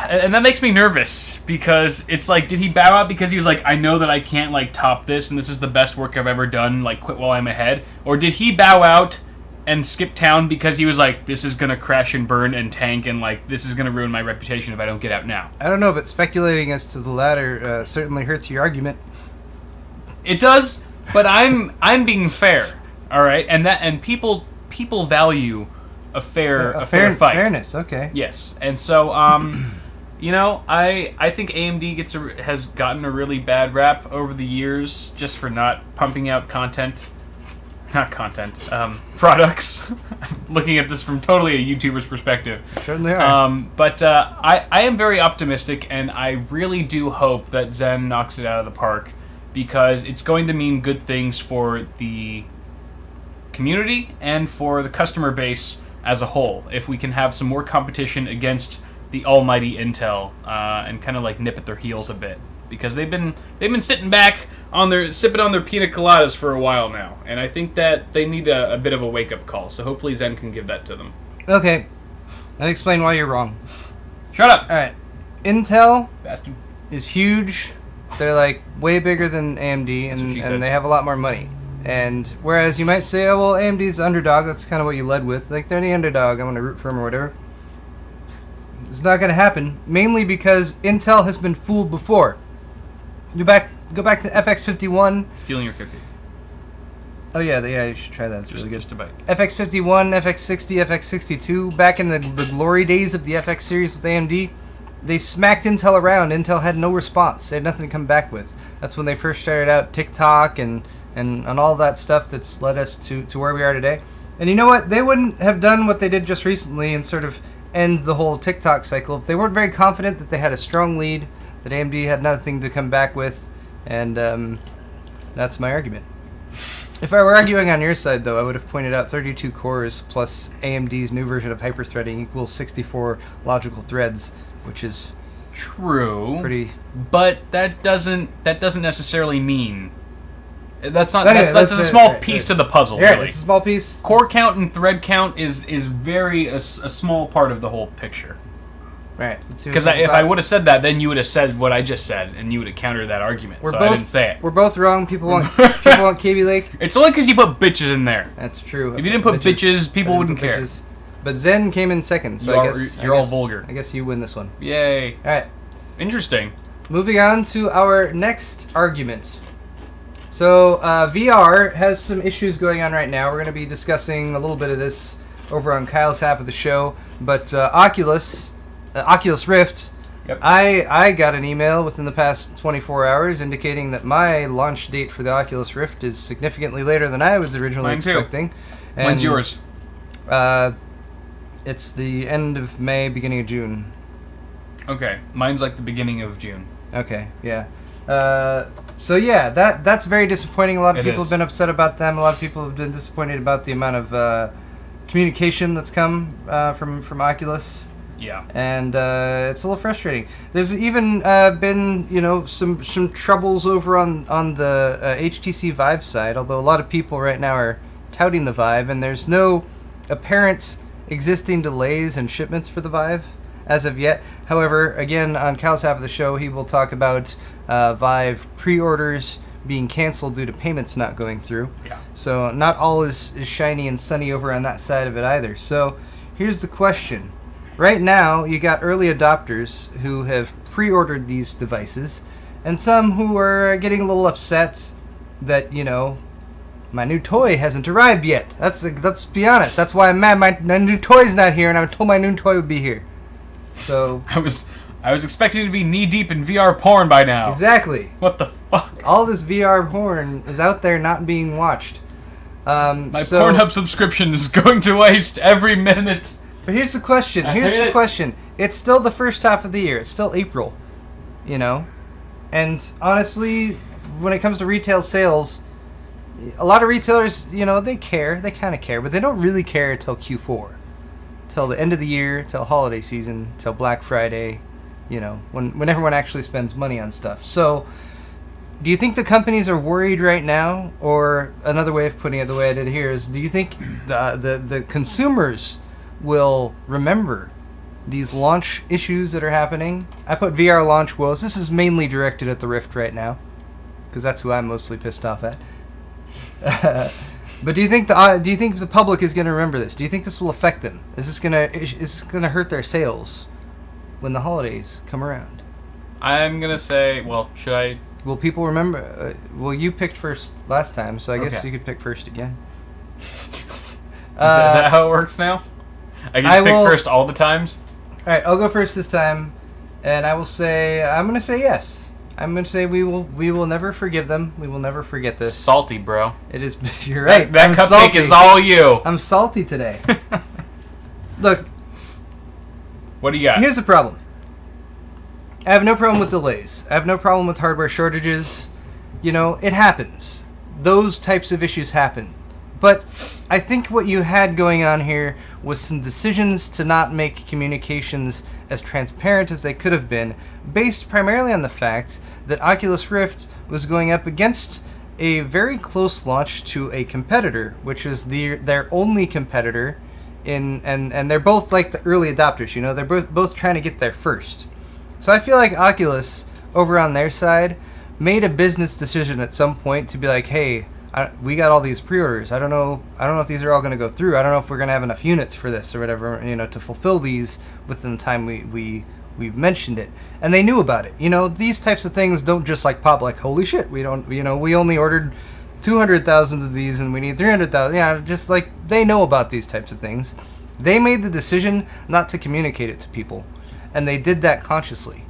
And that makes me nervous because it's like, did he bow out because he was like, I know that I can't like top this and this is the best work I've ever done, like quit while I'm ahead? Or did he bow out and skip town because he was like, this is gonna crash and burn and tank and like this is gonna ruin my reputation if I don't get out now? I don't know, but speculating as to the latter certainly hurts your argument. It does, but I'm being fair, all right, and people value a fair fight. Fairness, okay. Yes, and so you know, I think AMD has gotten a really bad rap over the years just for not pumping out products. Looking at this from totally a YouTuber's perspective. Certainly are. But I am very optimistic, and I really do hope that Zen knocks it out of the park, because it's going to mean good things for the community and for the customer base as a whole if we can have some more competition against the almighty Intel and kind of like nip at their heels a bit, because they've been sitting back sipping on their pina coladas for a while now, and I think that they need a bit of a wake-up call, so hopefully Zen can give that to them. Okay, let me explain why you're wrong. Shut up! Alright, Intel Bastard. is huge. They're like way bigger than AMD, and they have a lot more money. And whereas you might say, oh well, AMD's the underdog, that's kind of what you led with, like they're the underdog, I'm gonna root for them or whatever. It's not gonna happen, mainly because Intel has been fooled before. Go back to FX51. Stealing your cupcake. Oh yeah, you should try that. It's really good. Just a bite. FX51, FX60, FX62. Back in the glory days of the FX series with AMD, they smacked Intel around. Intel had no response. They had nothing to come back with. That's when they first started out TikTok and all that stuff that's led us to where we are today. And you know what? They wouldn't have done what they did just recently and sort of end the whole TikTok cycle if they weren't very confident that they had a strong lead, that AMD had nothing to come back with, and that's my argument. If I were arguing on your side, though, I would have pointed out 32 cores plus AMD's new version of hyperthreading equals 64 logical threads, which is true. Pretty. But that doesn't necessarily mean. That's not. Anyway, that's a small piece to the puzzle. Yeah, really. It's a small piece. Core count and thread count is very a small part of the whole picture. Right. Because if I would have said that, then you would have said what I just said, and you would have countered that argument. I didn't say it. We're both wrong. People want KB Lake. It's only because you put bitches in there. That's true. If you didn't put bitches, people wouldn't care. Bitches. But Zen came in second, so I guess you're all vulgar. I guess you win this one. Yay! All right. Interesting. Moving on to our next argument. So VR has some issues going on right now. We're going to be discussing a little bit of this over on Kyle's half of the show. But Oculus Rift, yep. I got an email within the past 24 hours indicating that my launch date for the Oculus Rift is significantly later than I was originally expecting. And, when's yours? It's the end of May, beginning of June. Okay, mine's like the beginning of June. Okay, yeah. So yeah, that's very disappointing. A lot of people have been upset about them. A lot of people have been disappointed about the amount of communication that's come from Oculus. Yeah. And it's a little frustrating. There's even been some troubles over on the HTC Vive side. Although a lot of people right now are touting the Vive, and there's no apparent existing delays in shipments for the Vive as of yet. However, again, on Cal's half of the show, he will talk about Vive pre-orders being canceled due to payments not going through. Yeah. So not all is shiny and sunny over on that side of it either. So here's the question. Right now, you got early adopters who have pre-ordered these devices, and some who are getting a little upset that, my new toy hasn't arrived yet. Let's be honest. That's why I'm mad. My new toy's not here, and I told my new toy would be here. So I was expecting to be knee deep in VR porn by now. Exactly. What the fuck? All this VR porn is out there not being watched. My Pornhub subscription is going to waste every minute. But here's the question. It's still the first half of the year. It's still April. And honestly, when it comes to retail sales, a lot of retailers, they care. They kind of care, but they don't really care until Q4. till the end of the year, till holiday season, till Black Friday, you know, when everyone actually spends money on stuff. So, do you think the companies are worried right now? Or another way of putting it the way I did here is, do you think the consumers will remember these launch issues that are happening? I put VR launch woes. This is mainly directed at the Rift right now, because that's who I'm mostly pissed off at. But do you think the public is going to remember this? Do you think this will affect them? Is this gonna hurt their sales when the holidays come around? I'm gonna say, well, should I? Will people remember? Well, you picked first last time, so I guess Okay. you could pick first again. Is that how it works now? I get to pick first all the times? All right, I'll go first this time, and I'm going to say yes. I'm going to say we will never forgive them. We will never forget this. Salty, bro. It is. You're right. That I'm cupcake salty. is all you. I'm salty today. Look, What do you got? here's the problem. I have no problem with delays. I have no problem with hardware shortages. You know, it happens. Those types of issues happen. But I think what you had going on here was some decisions to not make communications as transparent as they could have been, based primarily on the fact that Oculus Rift was going up against a very close launch to a competitor, which is their only competitor, and they're both like the early adopters, you know, they're both trying to get there first. So I feel like Oculus, over on their side, made a business decision at some point to be like, hey, we got all these pre-orders. I don't know if these are all going to go through. I don't know if we're going to have enough units for this or whatever, you know, to fulfill these within the time we mentioned it. And they knew about it. You know, these types of things don't just like pop like, holy shit, we only ordered 200,000 of these and we need 300,000. Yeah, just like they know about these types of things. They made the decision not to communicate it to people. And they did that consciously.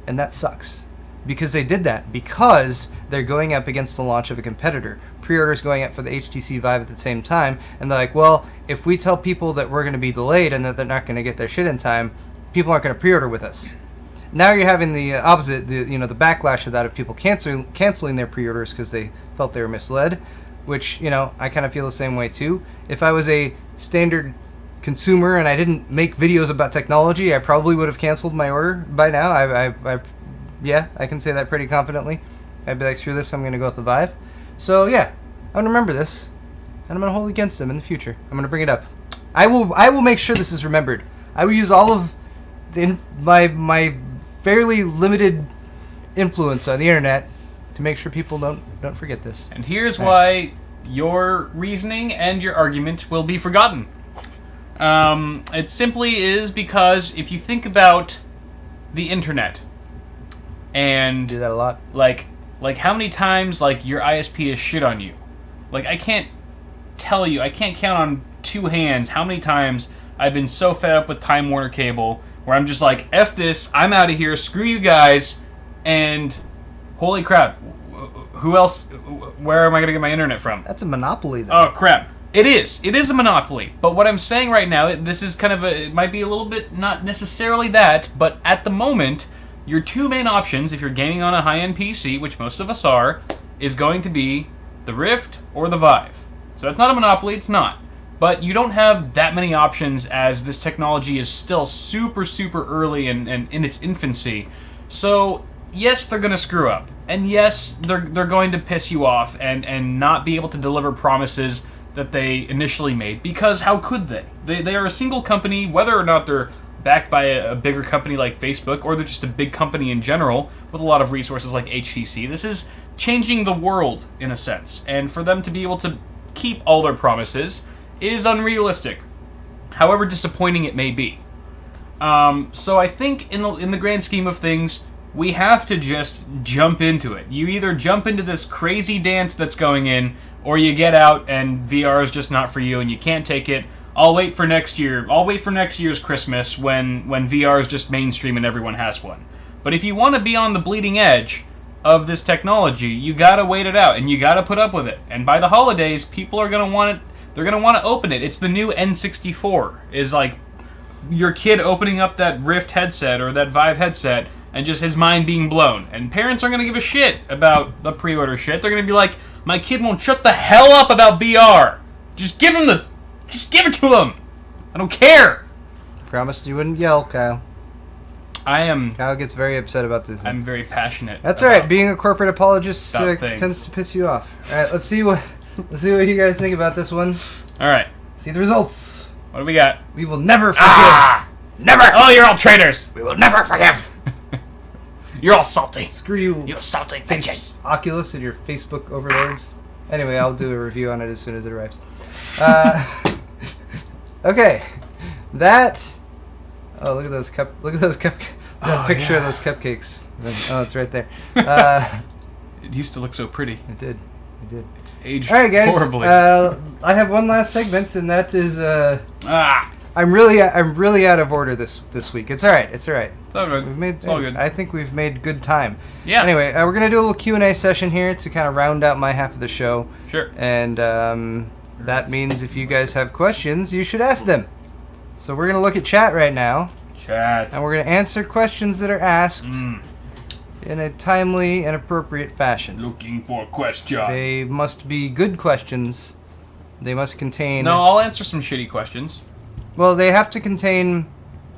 And that sucks. Because they did that because they're going up against the launch of a competitor. Pre-orders going up for the HTC Vive at the same time, and they're like, well, if we tell people that we're going to be delayed and that they're not going to get their shit in time, people aren't going to pre-order with us. Now you're having the opposite, the backlash of that of people canceling their pre-orders because they felt they were misled, which, you know, I kind of feel the same way too. If I was a standard consumer and I didn't make videos about technology, I probably would have canceled my order by now. Yeah, I can say that pretty confidently. I'd be like, screw this, I'm going to go with the Vive. So, yeah, I'm going to remember this, and I'm going to hold against them in the future. I'm going to bring it up. I will make sure this is remembered. I will use all of my fairly limited influence on the internet to make sure people don't forget this. And here's why your reasoning and your argument will be forgotten. It simply is because if you think about the internet, and do that a lot. Like how many times like your ISP has shit on you? Like I can't count on two hands how many times I've been so fed up with Time Warner Cable where I'm just like, F this, I'm out of here, screw you guys, and holy crap, who else, where am I going to get my internet from? That's a monopoly, though. Oh, crap. It is a monopoly. But what I'm saying right now, this is kind of it might be a little bit, not necessarily that, but at the moment, your two main options, if you're gaming on a high-end PC, which most of us are, is going to be the Rift or the Vive. So that's not a monopoly, it's not. But you don't have that many options as this technology is still super, super early and in its infancy. So, yes, they're going to screw up. And yes, they're going to piss you off and not be able to deliver promises that they initially made. Because how could they? They are a single company, whether or not they're backed by a bigger company like Facebook, or they're just a big company in general with a lot of resources like HTC. This is changing the world, in a sense. And for them to be able to keep all their promises is unrealistic, however disappointing it may be. So I think in the grand scheme of things, we have to just jump into it. You either jump into this crazy dance that's going in, or you get out and VR is just not for you and you can't take it. I'll wait for next year. I'll wait for next year's Christmas when VR is just mainstream and everyone has one. But if you want to be on the bleeding edge of this technology, you gotta wait it out and you gotta put up with it. And by the holidays, people are gonna want it. They're gonna want to open it. It's the new N64. Is like your kid opening up that Rift headset or that Vive headset and just his mind being blown. And parents aren't gonna give a shit about the pre-order shit. They're gonna be like, my kid won't shut the hell up about VR. Just give it to him. I don't care. Promised you wouldn't yell, Kyle. Kyle gets very upset about this. I'm very passionate. That's all right. Being a corporate apologist things. tends to piss you off. All right, let's see what you guys think about this one. All right. See the results. What do we got? We will never forgive. Never. Oh, you're all traitors. We will never forgive. You're all salty. Screw you. You salty bitches. Oculus and your Facebook overlords. Anyway, I'll do a review on it as soon as it arrives. Okay. That. Oh, look at those that picture of those cupcakes. Oh, it's right there. It used to look so pretty. It did. It's aged All right, guys. horribly. I have one last segment, and that is. I'm really out of order this week. It's all right. It's all right. It's all good. It's all good. I think we've made good time. Yeah. Anyway, we're gonna do a little Q&A session here to kind of round out my half of the show. Sure. And that means if you guys have questions, you should ask them. So we're gonna look at chat right now. And we're gonna answer questions that are asked in a timely and appropriate fashion. Looking for a question. They must be good questions. They must contain. No, I'll answer some shitty questions. Well, they have to contain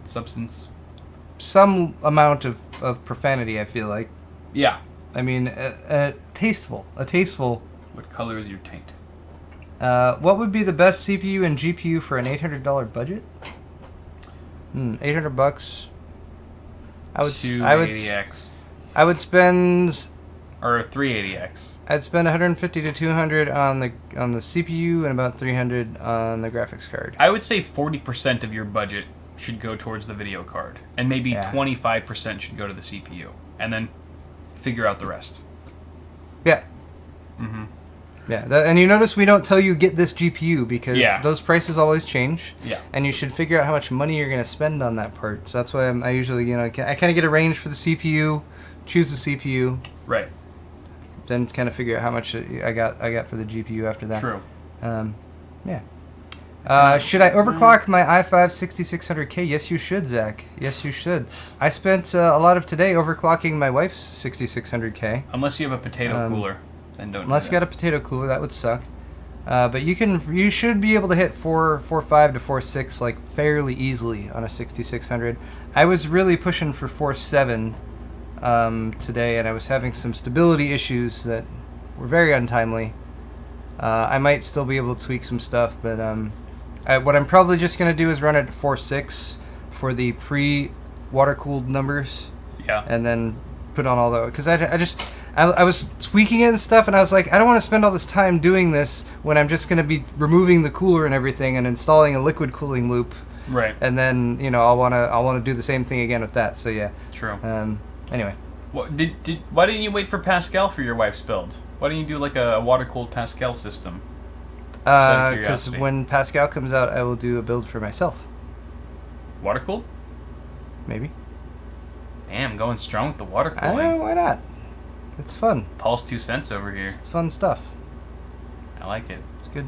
Substance. some amount of profanity, I feel like. Yeah. I mean, tasteful. A tasteful. What color is your taint? What would be the best CPU and GPU for an $800 budget? $800. I would 280X. I would spend. Or 380X. I'd spend 150 to 200 on the CPU and about 300 on the graphics card. I would say 40% of your budget should go towards the video card, and maybe 25% should go to the CPU, and then figure out the rest. Yeah. Mm-hmm. Yeah, and you notice we don't tell you get this GPU because Yeah. those prices always change. Yeah. And you should figure out how much money you're going to spend on that part. So that's why I usually, I kind of get a range for the CPU, choose the CPU. Right. Then kind of figure out how much I got for the GPU after that. True. Yeah. Should I overclock my i5 6600K? Yes, you should, Zach. Yes, you should. I spent a lot of today overclocking my wife's 6600K. Unless you have a potato cooler, then don't. Unless you got a potato cooler, that would suck. But you should be able to hit 4.5 to 4.6 like fairly easily on a 6600. I was really pushing for 4.7 today, and I was having some stability issues that were very untimely. I might still be able to tweak some stuff, but what I'm probably just going to do is run it at 4.6 for the pre-water-cooled numbers. Yeah. And then put on all the... Because I was tweaking it and stuff, and I was like, I don't want to spend all this time doing this when I'm just going to be removing the cooler and everything and installing a liquid cooling loop. Right. And then, I'll want to do the same thing again with that, so yeah. True. Anyway. Why didn't you wait for Pascal for your wife's build? Why didn't you do like a water-cooled Pascal system? Because when Pascal comes out, I will do a build for myself. Water-cooled? Maybe. Damn, going strong with the water I don't cooling. know, why not? It's fun. Paul's 2 cents over here. It's fun stuff. I like it. It's good.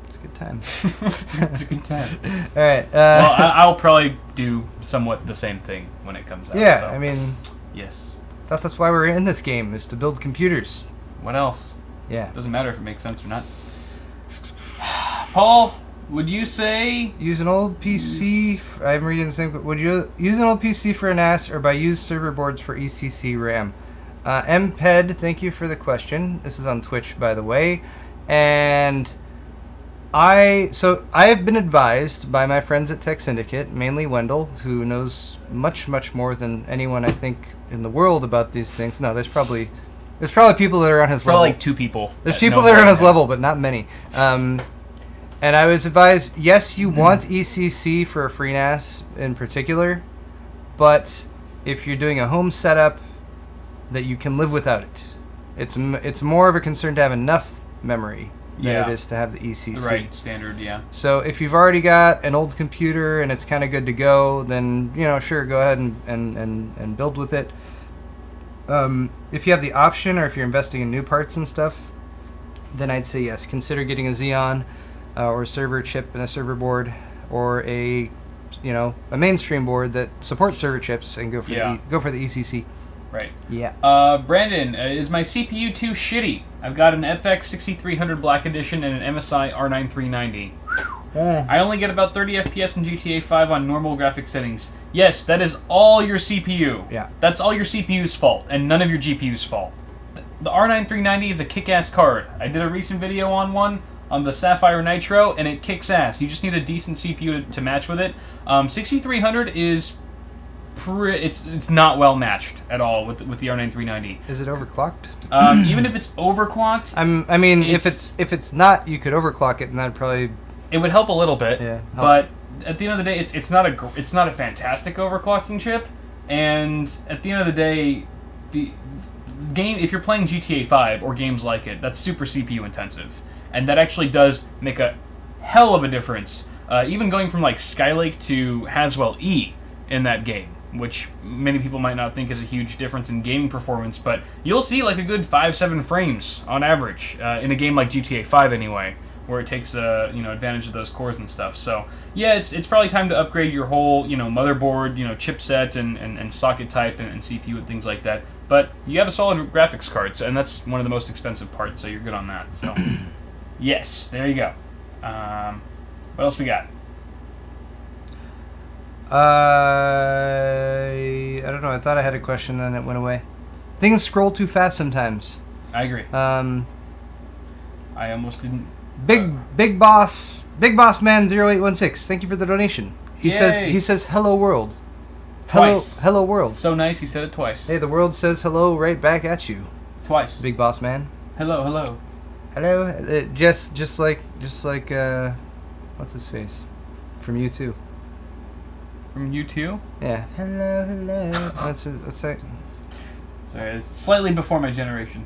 It's a good time. It's a good time. All right. Well, I'll probably do somewhat the same thing when it comes out. Yeah, so. I mean... Yes. That's why we're in this game, is to build computers. What else? Yeah. Doesn't matter if it makes sense or not. Paul, would you say... Use an old PC... I'm reading the same... Would you use an old PC for a NAS or buy used server boards for ECC RAM? MPED, thank you for the question. This is on Twitch, by the way. And I have been advised by my friends at Tech Syndicate, mainly Wendell, who knows much, much more than anyone I think in the world about these things. No, there's probably people that are on his level. Probably like 2 people. There's people that are on his level, but not many. And I was advised, yes, you want ECC for a FreeNAS in particular, but if you're doing a home setup, that you can live without it. It's more of a concern to have enough memory than it is to have the ECC. Right, standard, yeah. So if you've already got an old computer and it's kind of good to go, then sure, go ahead and build with it. If you have the option, or if you're investing in new parts and stuff, then I'd say yes. Consider getting a Xeon or a server chip and a server board, or a mainstream board that supports server chips, and go for the ECC. Right. Yeah. Brandon, is my CPU too shitty? I've got an FX 6300 Black Edition and an MSI R9 390. I only get about 30 FPS in GTA 5 on normal graphics settings. Yes, that is all your CPU. Yeah. That's all your CPU's fault, and none of your GPU's fault. The R9 390 is a kick-ass card. I did a recent video on one, on the Sapphire Nitro, and it kicks ass. You just need a decent CPU to match with it. 6300 is... It's not well matched at all with the R9 390. Is it overclocked? Even if it's overclocked, I mean, if it's not, you could overclock it, and that'd probably... It would help a little bit. Yeah. But at the end of the day, it's not a fantastic overclocking chip. And at the end of the day, the game, if you're playing GTA 5 or games like it, that's super CPU intensive, and that actually does make a hell of a difference. Even going from like Skylake to Haswell-E in that game, which many people might not think is a huge difference in gaming performance, but you'll see like a good 5-7 frames on average in a game like GTA 5 anyway, where it takes advantage of those cores and stuff. So yeah, it's probably time to upgrade your whole motherboard, chipset and socket type and CPU and things like that. But you have a solid graphics card, and that's one of the most expensive parts, so you're good on that. So yes, there you go. What else we got? I don't know. I thought I had a question, then it went away. Things scroll too fast sometimes. I agree. I almost didn't. Big boss man 0816. Thank you for the donation. He says hello world. Hello world. So nice. He said it twice. Hey, the world says hello right back at you. Twice. Big boss man. Hello. Just like what's his face from U2. From U2? Yeah. Hello. That's like. Sorry, it's slightly before my generation.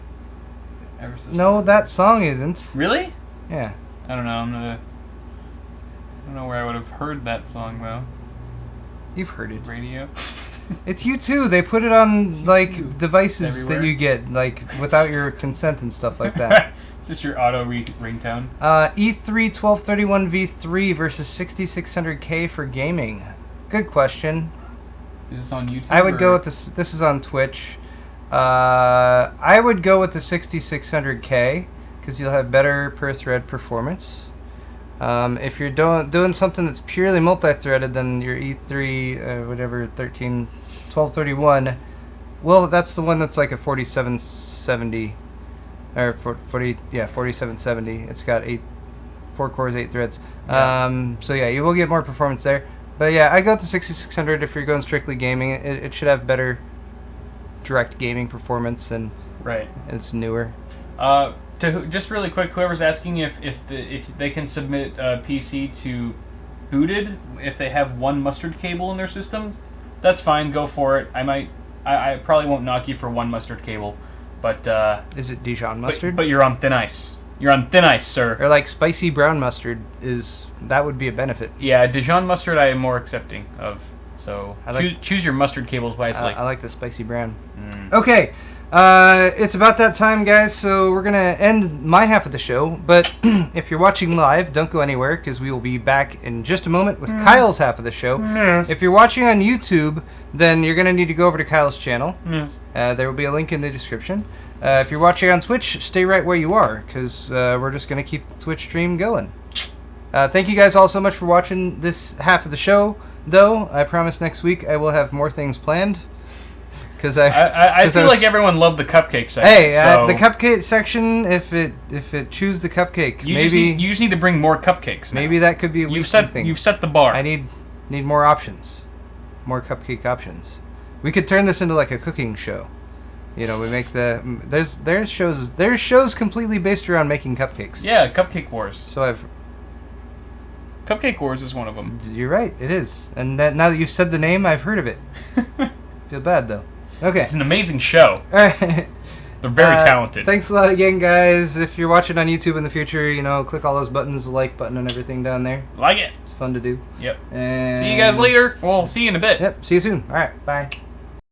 No, that song isn't. Really? Yeah. I don't know. I don't know where I would have heard that song though. You've heard it. Radio. It's U2. They put it on like devices everywhere. that you get like without your consent and stuff like that. Is this your auto ringtone? E3 1231 V3 versus 6600K for gaming. Good question. Is this on YouTube? I would go with this. This is on Twitch. I would go with the 6600K because you'll have better per thread performance. If you're doing something that's purely multi-threaded, then your E3 1231. Well, that's the one that's like a 4770 or 4770. It's got 4 cores, 8 threads. Yeah. So yeah, you will get more performance there. But yeah, I go with the 6600 if you're going strictly gaming. It should have better direct gaming performance, and right. It's newer. Just really quick, whoever's asking if they can submit a PC to Hooted if they have one mustard cable in their system, that's fine. Go for it. I probably won't knock you for one mustard cable, but is it Dijon mustard? But you're on thin ice. You're on thin ice, sir. Or like spicy brown mustard that would be a benefit. Yeah, Dijon mustard I am more accepting of. So choose your mustard cables wisely. I like the spicy brown. Okay, it's about that time, guys. So we're gonna end my half of the show. But if you're watching live, don't go anywhere because we will be back in just a moment with Kyle's half of the show. Yes. If you're watching on YouTube, then you're gonna need to go over to Kyle's channel. Yes. There will be a link in the description. If you're watching on Twitch, stay right where you are, because we're just going to keep the Twitch stream going. Thank you guys all so much for watching this half of the show, though. I promise next week I will have more things planned. I feel like everyone loved the cupcake section. Hey, the cupcake section, if it choose the cupcake, you just need to bring more cupcakes now. Maybe that could be a weekly thing. You've set the bar. I need more options. More cupcake options. We could turn this into like a cooking show. We make there's shows completely based around making cupcakes. Yeah, Cupcake Wars. So Cupcake Wars is one of them. You're right, it is. And now that you've said the name, I've heard of it. Feel bad though. Okay. It's an amazing show. All right. They're very talented. Thanks a lot again, guys. If you're watching on YouTube in the future, click all those buttons, the like button and everything down there. Like it. It's fun to do. Yep. And see you guys later. Well, see you in a bit. Yep. See you soon. All right. Bye.